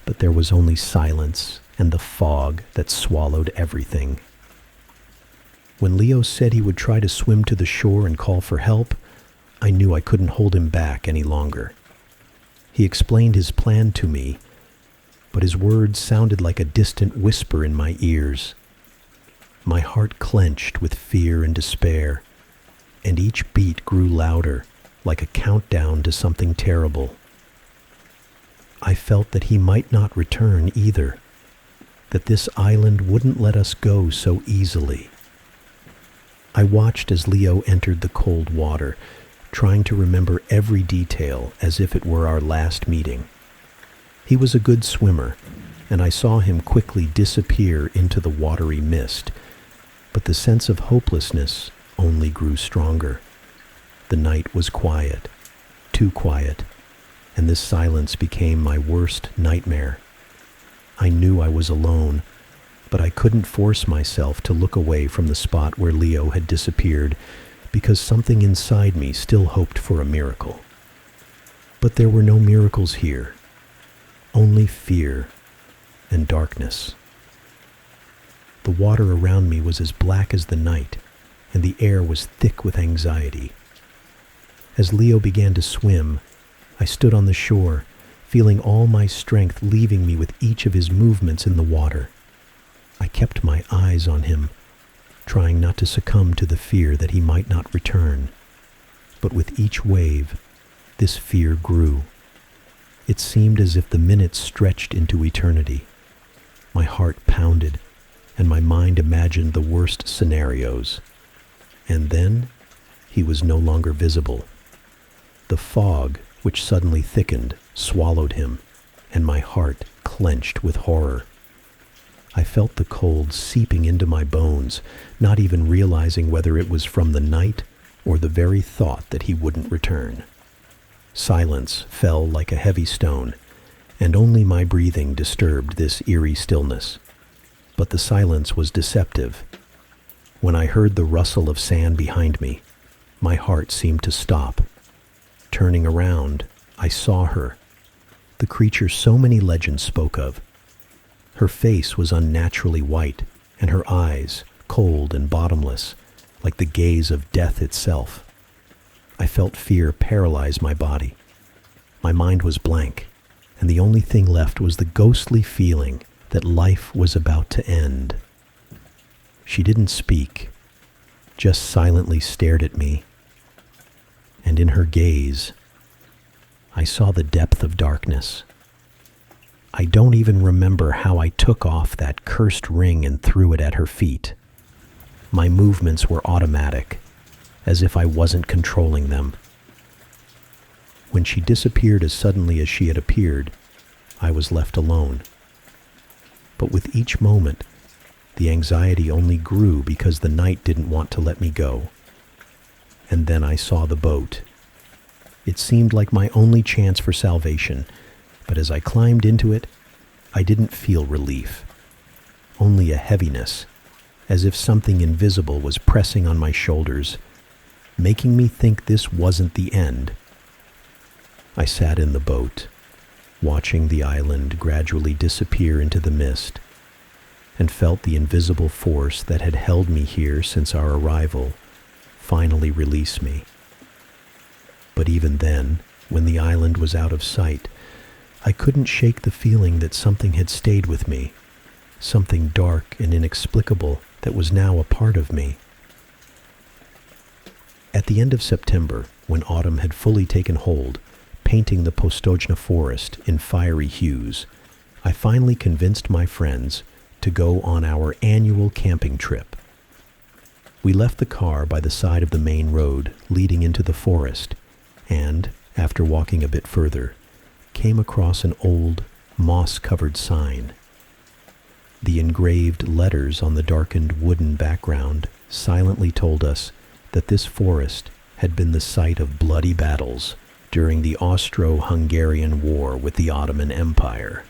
But there was only silence and the fog that swallowed everything. When Leo said he would try to swim to the shore and call for help, I knew I couldn't hold him back any longer. He explained his plan to me, but his words sounded like a distant whisper in my ears. My heart clenched with fear and despair, and each beat grew louder, like a countdown to something terrible. I felt that he might not return either, that this island wouldn't let us go so easily. I watched as Leo entered the cold water, trying to remember every detail as if it were our last meeting. He was a good swimmer, and I saw him quickly disappear into the watery mist, but the sense of hopelessness only grew stronger. The night was quiet, too quiet, and this silence became my worst nightmare. I knew I was alone, but I couldn't force myself to look away from the spot where Leo had disappeared, because something inside me still hoped for a miracle. But there were no miracles here, only fear and darkness. The water around me was as black as the night, and the air was thick with anxiety. As Leo began to swim, I stood on the shore, feeling all my strength leaving me with each of his movements in the water. I kept my eyes on him, trying not to succumb to the fear that he might not return. But with each wave, this fear grew. It seemed as if the minutes stretched into eternity. My heart pounded, and my mind imagined the worst scenarios. And then, he was no longer visible. The fog, which suddenly thickened, swallowed him, and my heart clenched with horror. I felt the cold seeping into my bones, not even realizing whether it was from the night or the very thought that he wouldn't return. Silence fell like a heavy stone, and only my breathing disturbed this eerie stillness. But the silence was deceptive. When I heard the rustle of sand behind me, my heart seemed to stop. Turning around, I saw her, the creature so many legends spoke of. Her face was unnaturally white, and her eyes, cold and bottomless, like the gaze of death itself. I felt fear paralyze my body. My mind was blank, and the only thing left was the ghostly feeling that life was about to end. She didn't speak, just silently stared at me, and in her gaze, I saw the depth of darkness. I don't even remember how I took off that cursed ring and threw it at her feet. My movements were automatic, as if I wasn't controlling them. When she disappeared as suddenly as she had appeared, I was left alone. But with each moment, the anxiety only grew because the night didn't want to let me go. And then I saw the boat. It seemed like my only chance for salvation, but as I climbed into it, I didn't feel relief, only a heaviness, as if something invisible was pressing on my shoulders, making me think this wasn't the end. I sat in the boat, watching the island gradually disappear into the mist, and felt the invisible force that had held me here since our arrival finally release me. But even then, when the island was out of sight, I couldn't shake the feeling that something had stayed with me, something dark and inexplicable that was now a part of me. At the end of September, when autumn had fully taken hold, painting the Postojna forest in fiery hues, I finally convinced my friends to go on our annual camping trip. We left the car by the side of the main road leading into the forest, and, after walking a bit further, came across an old, moss-covered sign. The engraved letters on the darkened wooden background silently told us that this forest had been the site of bloody battles during the Austro-Hungarian War with the Ottoman Empire.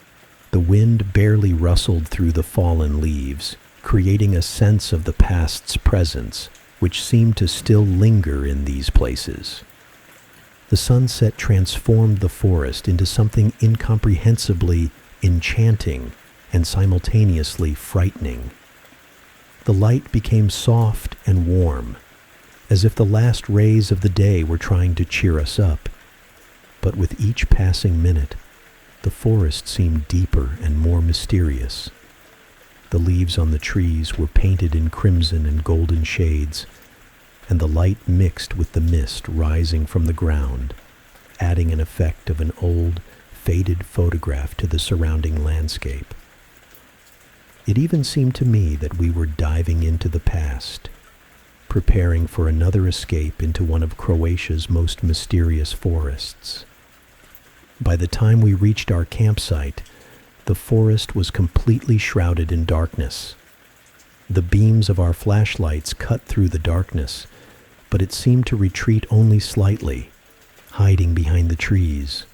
The wind barely rustled through the fallen leaves, creating a sense of the past's presence, which seemed to still linger in these places. The sunset transformed the forest into something incomprehensibly enchanting and simultaneously frightening. The light became soft and warm, as if the last rays of the day were trying to cheer us up. But with each passing minute, the forest seemed deeper and more mysterious. The leaves on the trees were painted in crimson and golden shades, and the light mixed with the mist rising from the ground, adding an effect of an old, faded photograph to the surrounding landscape. It even seemed to me that we were diving into the past, preparing for another escape into one of Croatia's most mysterious forests. By the time we reached our campsite, the forest was completely shrouded in darkness. The beams of our flashlights cut through the darkness, but it seemed to retreat only slightly, hiding behind the trees,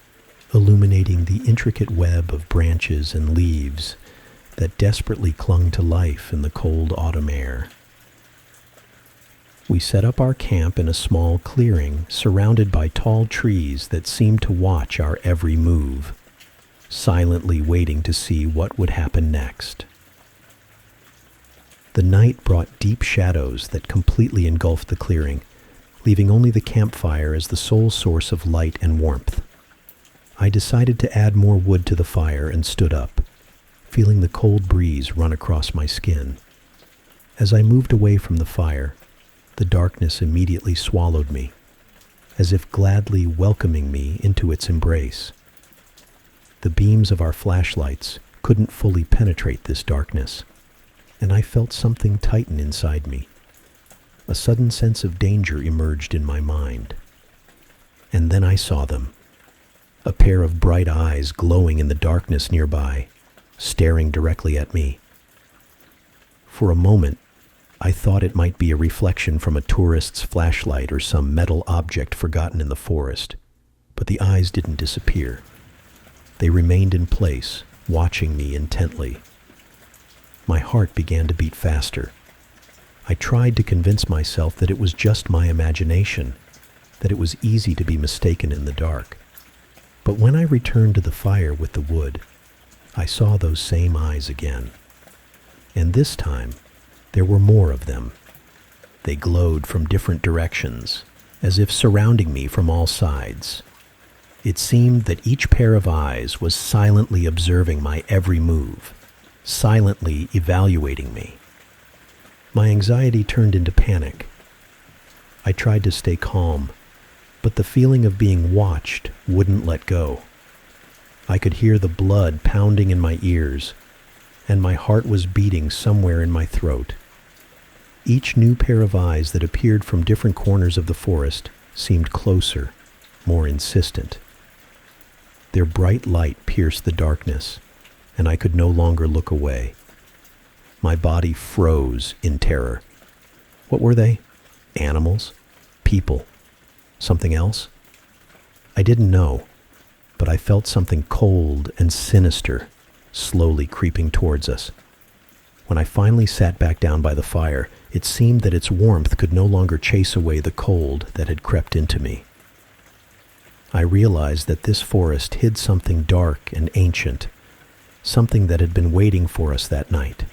illuminating the intricate web of branches and leaves that desperately clung to life in the cold autumn air. We set up our camp in a small clearing surrounded by tall trees that seemed to watch our every move, silently waiting to see what would happen next. The night brought deep shadows that completely engulfed the clearing, leaving only the campfire as the sole source of light and warmth. I decided to add more wood to the fire and stood up, feeling the cold breeze run across my skin. As I moved away from the fire, the darkness immediately swallowed me, as if gladly welcoming me into its embrace. The beams of our flashlights couldn't fully penetrate this darkness, and I felt something tighten inside me. A sudden sense of danger emerged in my mind. And then I saw them, a pair of bright eyes glowing in the darkness nearby, staring directly at me. For a moment, I thought it might be a reflection from a tourist's flashlight or some metal object forgotten in the forest, but the eyes didn't disappear. They remained in place, watching me intently. My heart began to beat faster. I tried to convince myself that it was just my imagination, that it was easy to be mistaken in the dark. But when I returned to the fire with the wood, I saw those same eyes again. And this time, there were more of them. They glowed from different directions, as if surrounding me from all sides. It seemed that each pair of eyes was silently observing my every move, silently evaluating me. My anxiety turned into panic. I tried to stay calm, but the feeling of being watched wouldn't let go. I could hear the blood pounding in my ears, and my heart was beating somewhere in my throat. Each new pair of eyes that appeared from different corners of the forest seemed closer, more insistent. Their bright light pierced the darkness, and I could no longer look away. My body froze in terror. What were they? Animals? People? Something else? I didn't know, but I felt something cold and sinister slowly creeping towards us. When I finally sat back down by the fire, it seemed that its warmth could no longer chase away the cold that had crept into me. I realized that this forest hid something dark and ancient, something that had been waiting for us that night.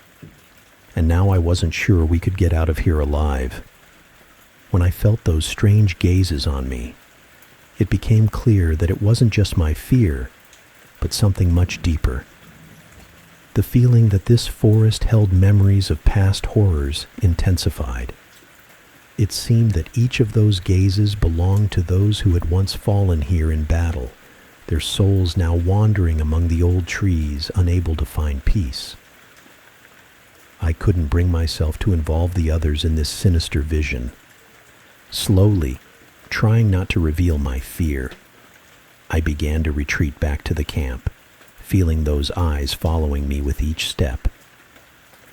And now I wasn't sure we could get out of here alive. When I felt those strange gazes on me, it became clear that it wasn't just my fear, but something much deeper. The feeling that this forest held memories of past horrors intensified. It seemed that each of those gazes belonged to those who had once fallen here in battle, their souls now wandering among the old trees, unable to find peace. I couldn't bring myself to involve the others in this sinister vision. Slowly, trying not to reveal my fear, I began to retreat back to the camp, feeling those eyes following me with each step.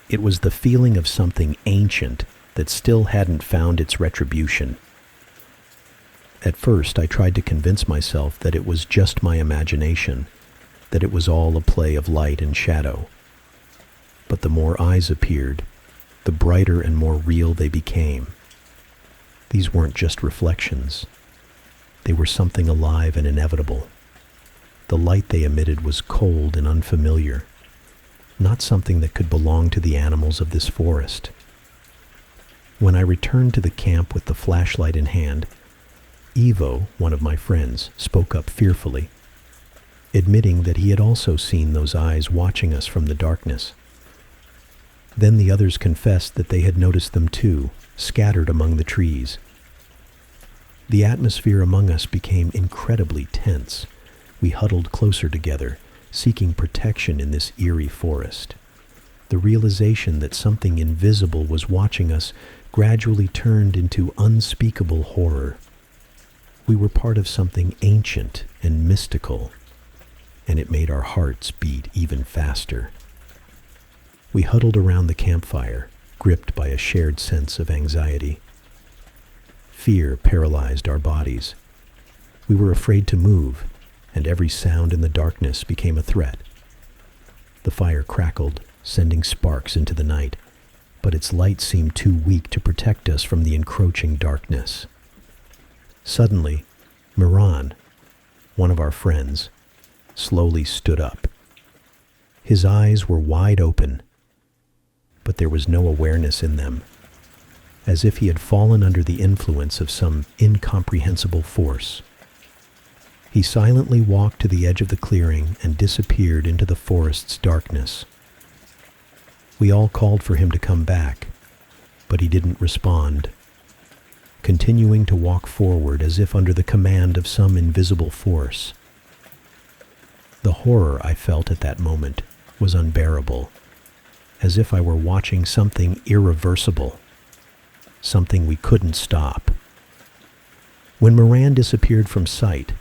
It was the feeling of something ancient that still hadn't found its retribution. At first, I tried to convince myself that it was just my imagination, that it was all a play of light and shadow. But the more eyes appeared, the brighter and more real they became. These weren't just reflections. They were something alive and inevitable. The light they emitted was cold and unfamiliar, not something that could belong to the animals of this forest. When I returned to the camp with the flashlight in hand, Ivo, one of my friends, spoke up fearfully, admitting that he had also seen those eyes watching us from the darkness. Then the others confessed that they had noticed them too, scattered among the trees. The atmosphere among us became incredibly tense. We huddled closer together, seeking protection in this eerie forest. The realization that something invisible was watching us gradually turned into unspeakable horror. We were part of something ancient and mystical, and it made our hearts beat even faster. We huddled around the campfire, gripped by a shared sense of anxiety. Fear paralyzed our bodies. We were afraid to move, and every sound in the darkness became a threat. The fire crackled, sending sparks into the night, but its light seemed too weak to protect us from the encroaching darkness. Suddenly, Miran, one of our friends, slowly stood up. His eyes were wide open, but there was no awareness in them, as if he had fallen under the influence of some incomprehensible force. He silently walked to the edge of the clearing and disappeared into the forest's darkness. We all called for him to come back, but he didn't respond, continuing to walk forward as if under the command of some invisible force. The horror I felt at that moment was unbearable, as if I were watching something irreversible, something we couldn't stop. When Moran disappeared from sight,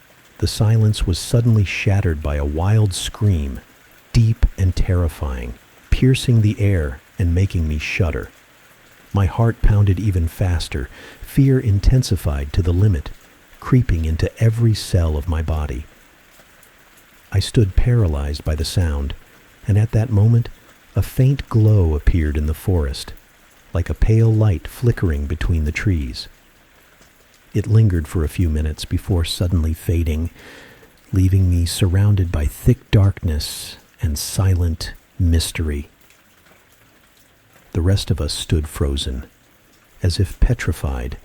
the silence was suddenly shattered by a wild scream, deep and terrifying, piercing the air and making me shudder. My heart pounded even faster, fear intensified to the limit, creeping into every cell of my body. I stood paralyzed by the sound, and at that moment, a faint glow appeared in the forest, like a pale light flickering between the trees. It lingered for a few minutes before suddenly fading, leaving me surrounded by thick darkness and silent mystery. The rest of us stood frozen, as if petrified,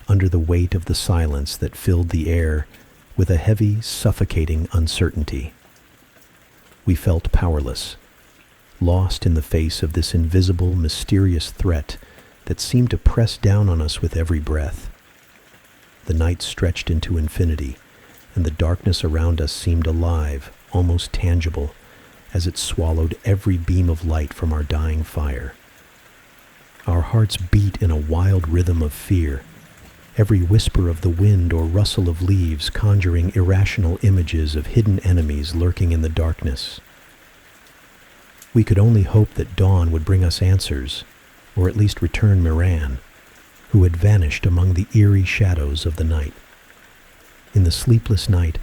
under the weight of the silence that filled the air with a heavy, suffocating uncertainty. We felt powerless, lost in the face of this invisible, mysterious threat that seemed to press down on us with every breath. The night stretched into infinity, and the darkness around us seemed alive, almost tangible, as it swallowed every beam of light from our dying fire. Our hearts beat in a wild rhythm of fear, every whisper of the wind or rustle of leaves conjuring irrational images of hidden enemies lurking in the darkness. We could only hope that dawn would bring us answers, or at least return Moran, who had vanished among the eerie shadows of the night. In the sleepless night,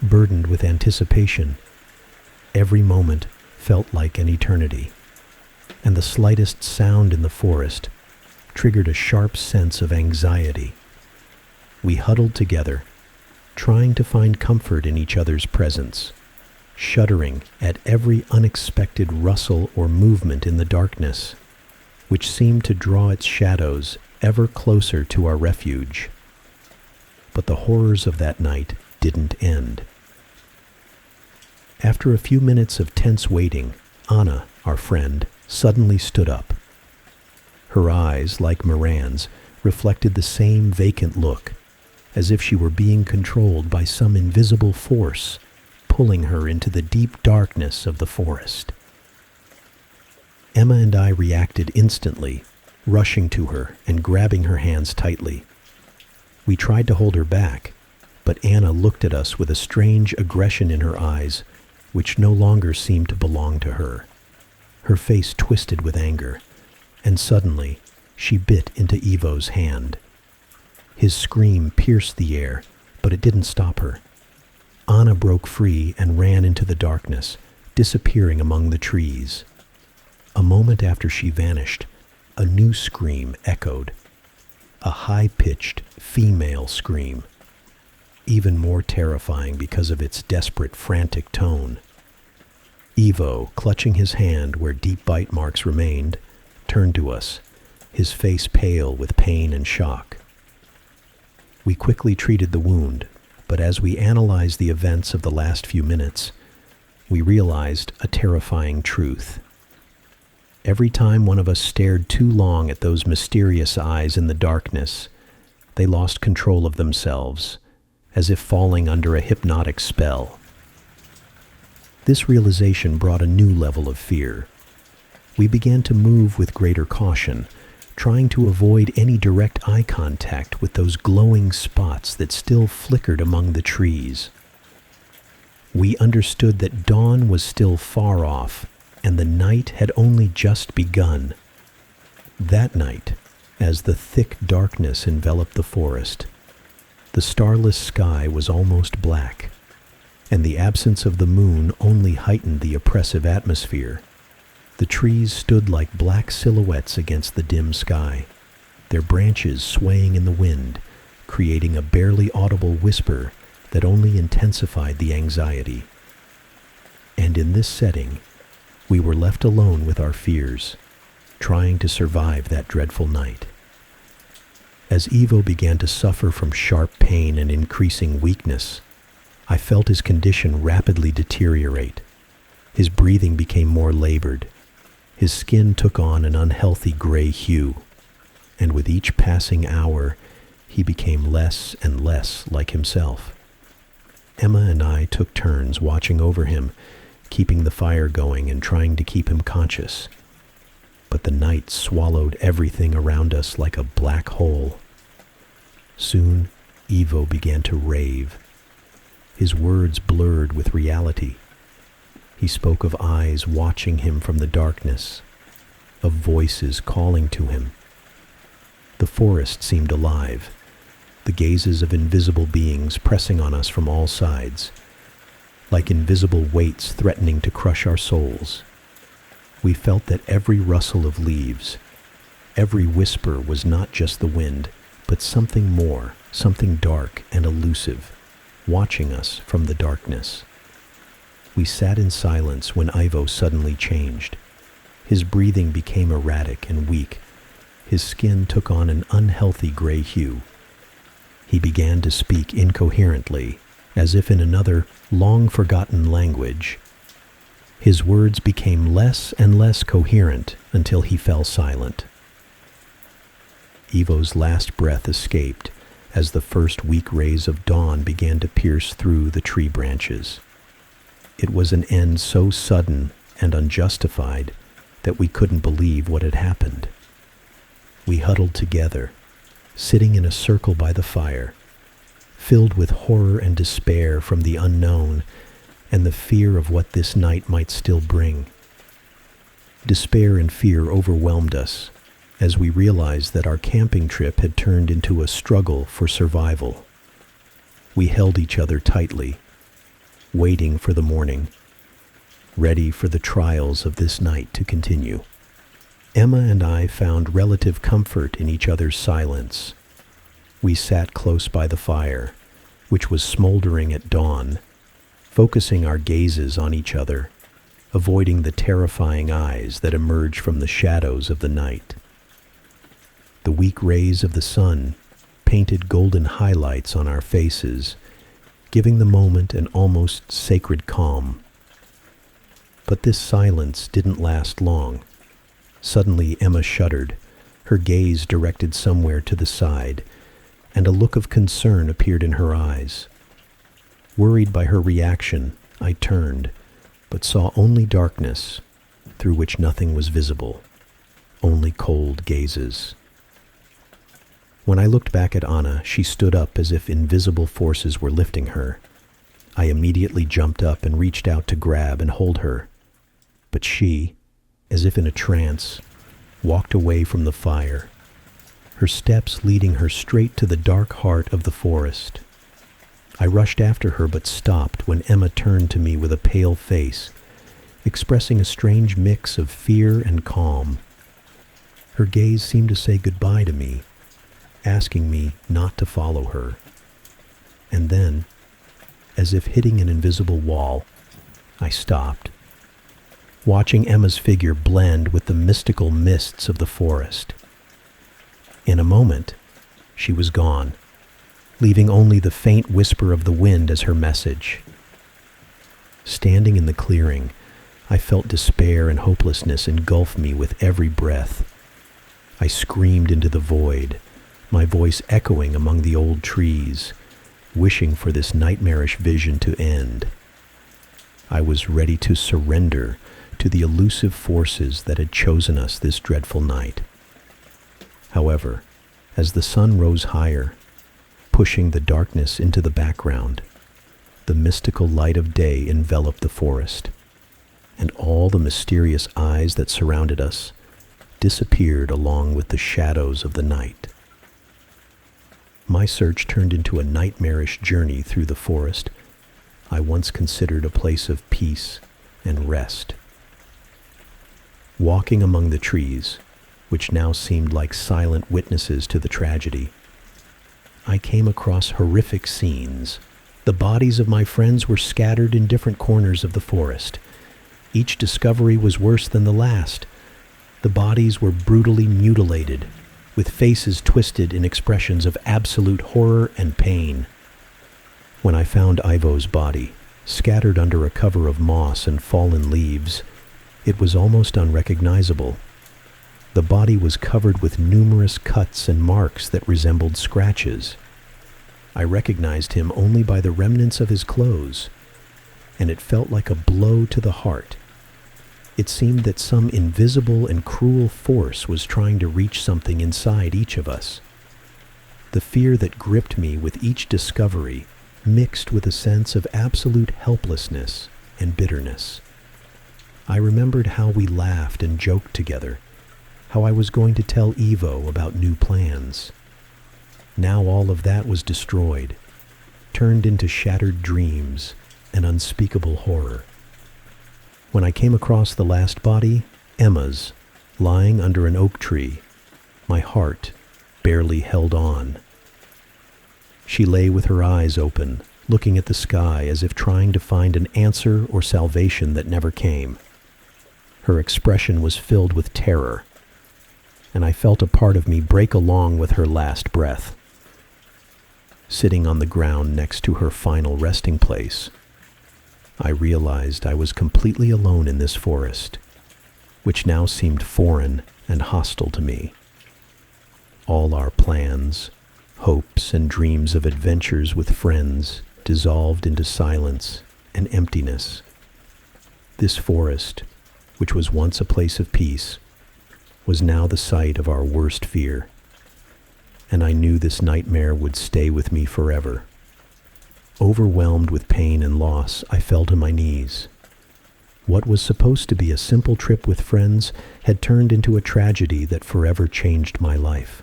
burdened with anticipation, every moment felt like an eternity, and the slightest sound in the forest triggered a sharp sense of anxiety. We huddled together, trying to find comfort in each other's presence, shuddering at every unexpected rustle or movement in the darkness, which seemed to draw its shadows ever closer to our refuge. But the horrors of that night didn't end. After a few minutes of tense waiting, Anna, our friend, suddenly stood up. Her eyes, like Moran's, reflected the same vacant look, as if she were being controlled by some invisible force, pulling her into the deep darkness of the forest. Emma and I reacted instantly, rushing to her and grabbing her hands tightly. We tried to hold her back, but Anna looked at us with a strange aggression in her eyes, which no longer seemed to belong to her. Her face twisted with anger, and suddenly she bit into Ivo's hand. His scream pierced the air, but it didn't stop her. Anna broke free and ran into the darkness, disappearing among the trees. A moment after she vanished, a new scream echoed, a high-pitched female scream, even more terrifying because of its desperate, frantic tone. Ivo, clutching his hand where deep bite marks remained, turned to us, his face pale with pain and shock. We quickly treated the wound, but as we analyzed the events of the last few minutes, we realized a terrifying truth. Every time one of us stared too long at those mysterious eyes in the darkness, they lost control of themselves, as if falling under a hypnotic spell. This realization brought a new level of fear. We began to move with greater caution, trying to avoid any direct eye contact with those glowing spots that still flickered among the trees. We understood that dawn was still far off, and the night had only just begun. That night, as the thick darkness enveloped the forest, the starless sky was almost black, and the absence of the moon only heightened the oppressive atmosphere. The trees stood like black silhouettes against the dim sky, their branches swaying in the wind, creating a barely audible whisper that only intensified the anxiety. And in this setting, we were left alone with our fears, trying to survive that dreadful night. As Ivo began to suffer from sharp pain and increasing weakness, I felt his condition rapidly deteriorate. His breathing became more labored. His skin took on an unhealthy gray hue, and with each passing hour, he became less and less like himself. Emma and I took turns watching over him, keeping the fire going and trying to keep him conscious. But the night swallowed everything around us like a black hole. Soon, Ivo began to rave. His words blurred with reality. He spoke of eyes watching him from the darkness, of voices calling to him. The forest seemed alive, the gazes of invisible beings pressing on us from all sides. like invisible weights threatening to crush our souls. We felt that every rustle of leaves, every whisper was not just the wind, but something more, something dark and elusive, watching us from the darkness. We sat in silence when Ivo suddenly changed. His breathing became erratic and weak. His skin took on an unhealthy gray hue. He began to speak incoherently, as if in another, long-forgotten language. His words became less and less coherent until he fell silent. Ivo's last breath escaped as the first weak rays of dawn began to pierce through the tree branches. It was an end so sudden and unjustified that we couldn't believe what had happened. We huddled together, sitting in a circle by the fire, filled with horror and despair from the unknown and the fear of what this night might still bring. Despair and fear overwhelmed us as we realized that our camping trip had turned into a struggle for survival. We held each other tightly, waiting for the morning, ready for the trials of this night to continue. Emma and I found relative comfort in each other's silence. We sat close by the fire, which was smoldering at dawn, focusing our gazes on each other, avoiding the terrifying eyes that emerged from the shadows of the night. The weak rays of the sun painted golden highlights on our faces, giving the moment an almost sacred calm. But this silence didn't last long. Suddenly Emma shuddered, her gaze directed somewhere to the side, and a look of concern appeared in her eyes. Worried by her reaction, I turned, but saw only darkness, through which nothing was visible, only cold gazes. When I looked back at Anna, she stood up as if invisible forces were lifting her. I immediately jumped up and reached out to grab and hold her, but she, as if in a trance, walked away from the fire, her steps leading her straight to the dark heart of the forest. I rushed after her but stopped when Emma turned to me with a pale face, expressing a strange mix of fear and calm. Her gaze seemed to say goodbye to me, asking me not to follow her. And then, as if hitting an invisible wall, I stopped, watching Emma's figure blend with the mystical mists of the forest. In a moment, she was gone, leaving only the faint whisper of the wind as her message. Standing in the clearing, I felt despair and hopelessness engulf me with every breath. I screamed into the void, my voice echoing among the old trees, wishing for this nightmarish vision to end. I was ready to surrender to the elusive forces that had chosen us this dreadful night. However, as the sun rose higher, pushing the darkness into the background, the mystical light of day enveloped the forest, and all the mysterious eyes that surrounded us disappeared along with the shadows of the night. My search turned into a nightmarish journey through the forest I once considered a place of peace and rest. Walking among the trees, which now seemed like silent witnesses to the tragedy, I came across horrific scenes. The bodies of my friends were scattered in different corners of the forest. Each discovery was worse than the last. The bodies were brutally mutilated, with faces twisted in expressions of absolute horror and pain. When I found Ivo's body, scattered under a cover of moss and fallen leaves, it was almost unrecognizable. The body was covered with numerous cuts and marks that resembled scratches. I recognized him only by the remnants of his clothes, and it felt like a blow to the heart. It seemed that some invisible and cruel force was trying to reach something inside each of us. The fear that gripped me with each discovery mixed with a sense of absolute helplessness and bitterness. I remembered how we laughed and joked together, how I was going to tell Ivo about new plans. Now all of that was destroyed, turned into shattered dreams, an unspeakable horror. When I came across the last body, Emma's, lying under an oak tree, my heart barely held on. She lay with her eyes open, looking at the sky as if trying to find an answer or salvation that never came. Her expression was filled with terror, and I felt a part of me break along with her last breath. Sitting on the ground next to her final resting place, I realized I was completely alone in this forest, which now seemed foreign and hostile to me. All our plans, hopes, and dreams of adventures with friends dissolved into silence and emptiness. This forest, which was once a place of peace, was now the site of our worst fear, and I knew this nightmare would stay with me forever. Overwhelmed with pain and loss, I fell to my knees. What was supposed to be a simple trip with friends had turned into a tragedy that forever changed my life.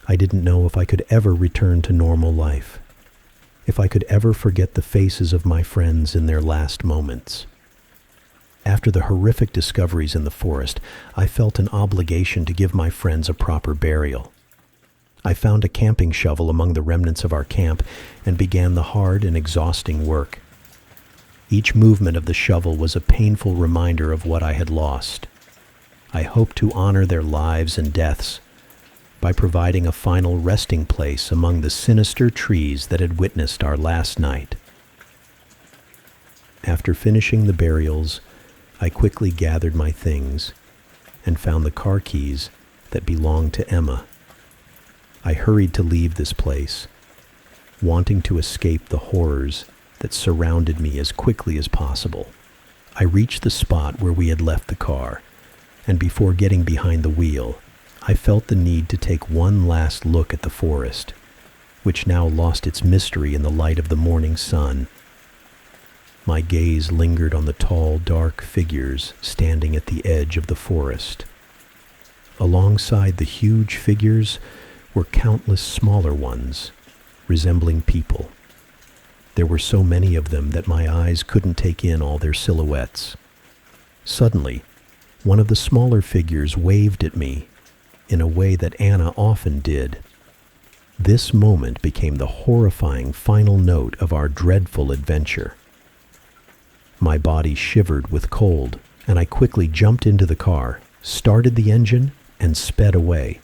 I didn't know if I could ever return to normal life, if I could ever forget the faces of my friends in their last moments. After the horrific discoveries in the forest, I felt an obligation to give my friends a proper burial. I found a camping shovel among the remnants of our camp and began the hard and exhausting work. Each movement of the shovel was a painful reminder of what I had lost. I hoped to honor their lives and deaths by providing a final resting place among the sinister trees that had witnessed our last night. After finishing the burials, I quickly gathered my things and found the car keys that belonged to Emma. I hurried to leave this place, wanting to escape the horrors that surrounded me as quickly as possible. I reached the spot where we had left the car, and before getting behind the wheel, I felt the need to take one last look at the forest, which now lost its mystery in the light of the morning sun. My gaze lingered on the tall, dark figures standing at the edge of the forest. Alongside the huge figures were countless smaller ones, resembling people. There were so many of them that my eyes couldn't take in all their silhouettes. Suddenly, one of the smaller figures waved at me in a way that Anna often did. This moment became the horrifying final note of our dreadful adventure. My body shivered with cold, and I quickly jumped into the car, started the engine, and sped away,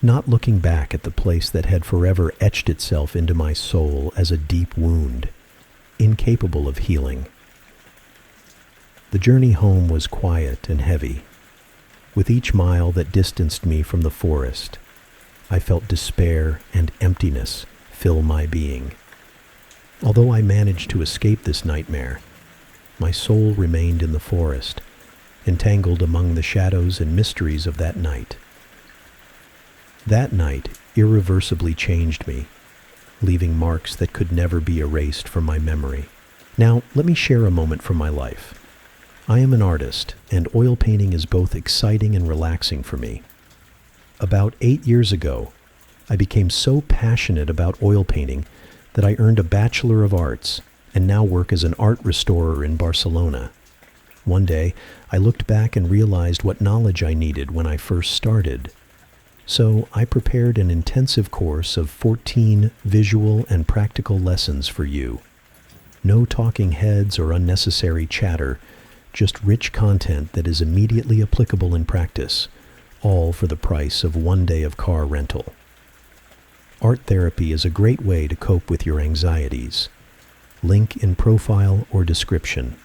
not looking back at the place that had forever etched itself into my soul as a deep wound, incapable of healing. The journey home was quiet and heavy. With each mile that distanced me from the forest, I felt despair and emptiness fill my being. Although I managed to escape this nightmare, my soul remained in the forest, entangled among the shadows and mysteries of that night. That night irreversibly changed me, leaving marks that could never be erased from my memory. Now, let me share a moment from my life. I am an artist, and oil painting is both exciting and relaxing for me. About 8 years ago, I became so passionate about oil painting that I earned a Bachelor of Arts and now work as an art restorer in Barcelona. One day, I looked back and realized what knowledge I needed when I first started. So I prepared an intensive course of 14 visual and practical lessons for you. No talking heads or unnecessary chatter, just rich content that is immediately applicable in practice, all for the price of 1 day of car rental. Art therapy is a great way to cope with your anxieties. Link in profile or description.